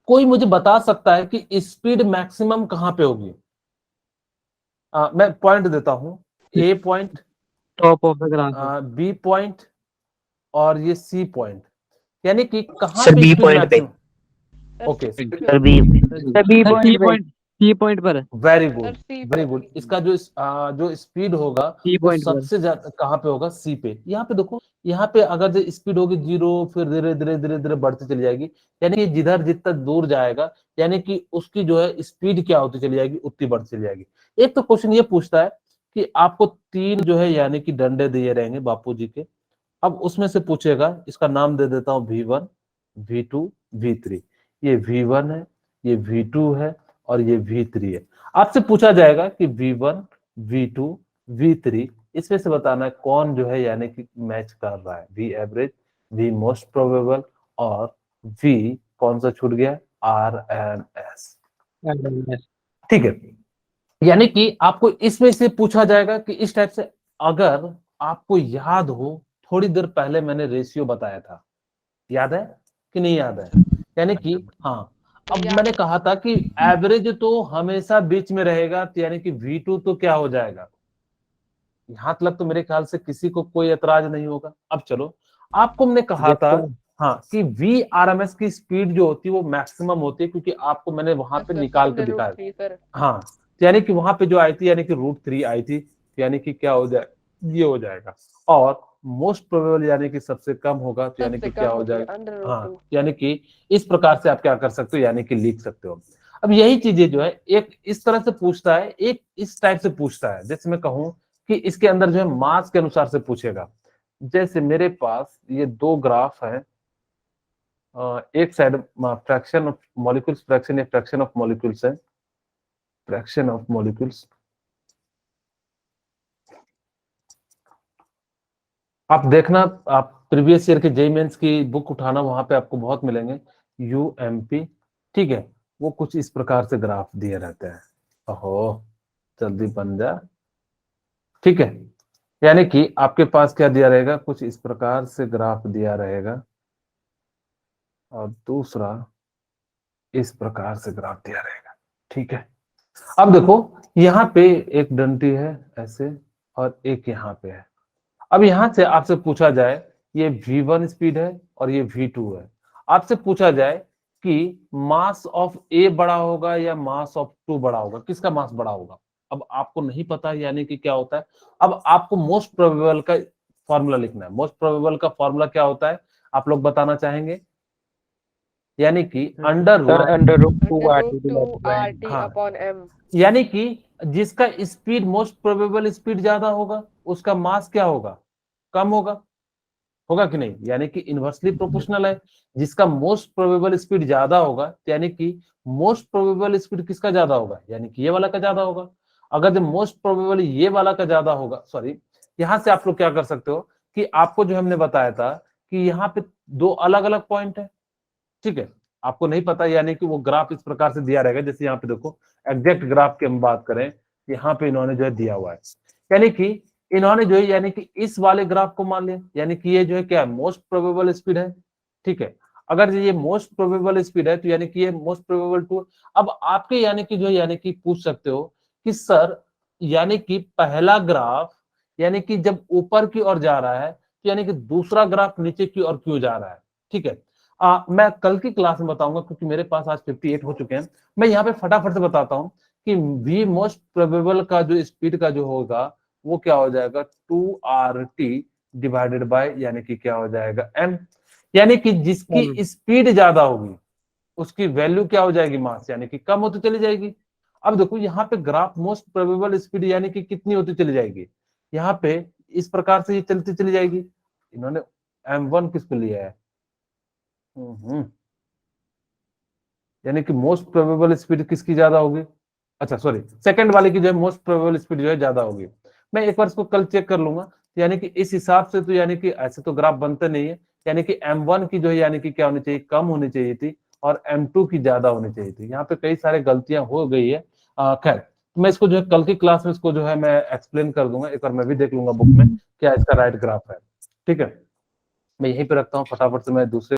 कोई मुझे बता सकता है कि स्पीड मैक्सिमम कहां पे होगी? मैं पॉइंट देता हूं, A point, top of the graph. B point और ये सी पॉइंट, यानी कि कहां सर पे बी स्पीड पॉइंट पे। Maximum. Okay, sir C point पर। Very sir good, C very good. इसका जो स्पीड होगा सी वो पॉइंट पर। सबसे ज्यादा कहाँ पे होगा, सी पे। यहाँ पे देखो, यहाँ पे अगर जो स्पीड होगी 0, फिर धीरे धीरे धीरे धीरे बढ़ती चली जाएगी, यानी कि जिधर जितना दूर जाएगा यानी कि उसकी जो है स्पीड क्या होती चली जाएगी, उतनी बढ़ती चली जाएगी। एक तो क्वेश्चन ये पूछता है कि आपको 3 जो है यानी कि डंडे दिए रहेंगे बापू जी के, अब उसमें से पूछेगा, इसका नाम दे देता हूँ V1, V2, V3। ये V1 है, ये V2 है और ये V3 है। आपसे पूछा जाएगा कि V1, V2, V3 इसमें से बताना है कौन जो है यानी कि मैच कर रहा है, V average, V most probable और V कौन सा छूट गया, RMS, ठीक है। यानी कि आपको इसमें से पूछा जाएगा कि इस टाइप से। अगर आपको याद हो, थोड़ी देर पहले मैंने रेशियो बताया था, याद है कि नहीं याद है? यानी कि हाँ, अब याद मैंने है। कहा था कि एवरेज तो हमेशा बीच में रहेगा, तो यानी कि V2 तो क्या हो जाएगा, यहां तक तो मेरे ख्याल से किसी को कोई एतराज नहीं होगा। अब चलो, आपको हमने कहा था हाँ कि VRMS की स्पीड जो होती है वो मैक्सिमम होती है, क्योंकि आपको मैंने वहां पे सर निकाल के अंडर रूट दिखाया। 3 सर। हाँ, तो यानी कि वहां पे जो आई थी यानी कि √3 आई थी, यानी कि क्या हो जाए, ये हो जाएगा। और मोस्ट प्रोबेबल यानी कि सबसे कम होगा, तो यानी सबसे कि क्या कम हो होती है जाएगा, अंडर रूट हाँ, 2। यानी कि इस प्रकार से आप क्या कर सकते हो, यानी कि लिख सकते हो। अब यही चीजें जो है एक इस तरह से पूछता है, एक इस टाइप से पूछता है, जैसे मैं कहूं कि इसके अंदर जो है मास के अनुसार से पूछेगा। जैसे मेरे पास ये 2 ग्राफ है, एक side fraction of molecules, fraction या फ्रैक्शन ऑफ मॉलिक्यूल्स है, फ्रैक्शन ऑफ मॉलिक्यूल्स। आप देखना, आप प्रीवियस ईयर के जेईई मेंस की बुक उठाना, वहां पे आपको बहुत मिलेंगे, UMP, ठीक है। वो कुछ इस प्रकार से ग्राफ दिए रहते हैं। ओहो, जल्दी बन जा, ठीक है। यानी कि आपके पास क्या दिया रहेगा, कुछ इस प्रकार से ग्राफ दिया रहेगा और दूसरा इस प्रकार से ग्राफ दिया रहेगा, ठीक है। अब देखो, यहाँ पे एक डंटी है ऐसे और एक यहाँ पे है। अब यहां से आपसे पूछा जाए, ये V1 स्पीड है और ये V2 है। आपसे पूछा जाए कि मास ऑफ A बड़ा होगा या मास ऑफ 2 बड़ा होगा, किसका मास बड़ा होगा? अब आपको नहीं पता यानी कि क्या होता है, अब आपको मोस्ट प्रोबेबल का फॉर्मूला लिखना है। मोस्ट प्रोबेबल का फॉर्मूला क्या होता है, आप लोग बताना चाहेंगे? यानी कि under Sir, root, under root 2 under RT root two divided by R M. T हाँ। Upon M. यानी कि जिसका स्पीड मोस्ट प्रोबेबल स्पीड ज्यादा होगा उसका मास क्या होगा, कम होगा, होगा कि नहीं, यानी कि इनवर्सली प्रोपोर्शनल है। जिसका मोस्ट प्रोबेबल स्पीड ज्यादा होगा यानी कि मोस्ट प्रोबेबल स्पीड किसका ज्यादा होगा, यानी कि ये वाला का ज्यादा होगा। अगर जो मोस्ट प्रोबेबल ये वाला का ज्यादा होगा, सॉरी, यहां से आप लोग क्या कर सकते हो कि आपको जो हमने बताया था कि यहाँ पे दो अलग अलग पॉइंट है, ठीक है, आपको नहीं पता, यानी कि वो ग्राफ इस प्रकार से दिया रहेगा, जैसे यहाँ पे देखो एग्जैक्ट ग्राफ की हम बात करें, यहाँ पे इन्होंने जो है दिया हुआ है, यानी कि इन्होंने जो है यानी कि इस वाले ग्राफ को मान लिया, यानी कि ये जो है क्या मोस्ट प्रोबेबल स्पीड है, ठीक है। अगर ये मोस्ट प्रोबेबल स्पीड है तो यानी कि ये मोस्ट प्रोबेबल टू। अब आपके यानी कि जो है यानी कि पूछ सकते हो कि सर यानी कि पहला ग्राफ यानी कि जब ऊपर की ओर जा रहा है तो यानी कि दूसरा ग्राफ नीचे की ओर क्यों जा रहा है, ठीक है। मैं कल की क्लास में बताऊंगा क्योंकि मेरे पास आज 58 हो चुके हैं। मैं यहाँ पे फटाफट से बताता हूँ कि वी मोस्ट प्रोबेबल का जो स्पीड का जो होगा वो क्या हो जाएगा 2RT डिवाइडेड बाय यानी कि क्या हो जाएगा m, यानी कि जिसकी स्पीड ज्यादा होगी उसकी वैल्यू क्या हो जाएगी, मास, यानी कि कम होती चली जाएगी। अब देखो यहाँ पे ग्राफ मोस्ट प्रोबेबल स्पीड यानी कि कितनी होती चली जाएगी, यहाँ पे इस प्रकार से ये चलती चली जाएगी। इन्होंने m1 किसको लिया है, यानी कि मोस्ट प्रोबेबल स्पीड किसकी ज्यादा होगी, अच्छा सॉरी सेकंड वाले की जो है मोस्ट प्रोबेबल स्पीड जो है ज्यादा होगी। मैं एक बार इसको कल चेक कर लूंगा, यानी कि इस हिसाब से तो यानी कि ऐसे तो ग्राफ बनते नहीं है, यानी कि m1 की जो है यानी कि क्या होनी चाहिए, कम होनी चाहिए थी और m2 की ज्यादा होनी चाहिए थी। यहाँ पे कई सारे गलतियां हो गई है। खैर मैं इसको जो है कल की क्लास में इसको जो है मैं एक्सप्लेन कर दूंगा, एक बार मैं भी देख लूंगा बुक में क्या इसका राइट ग्राफ है, ठीक है। मैं यहीं पे रखता हूँ, फटाफट से मैं दूसरे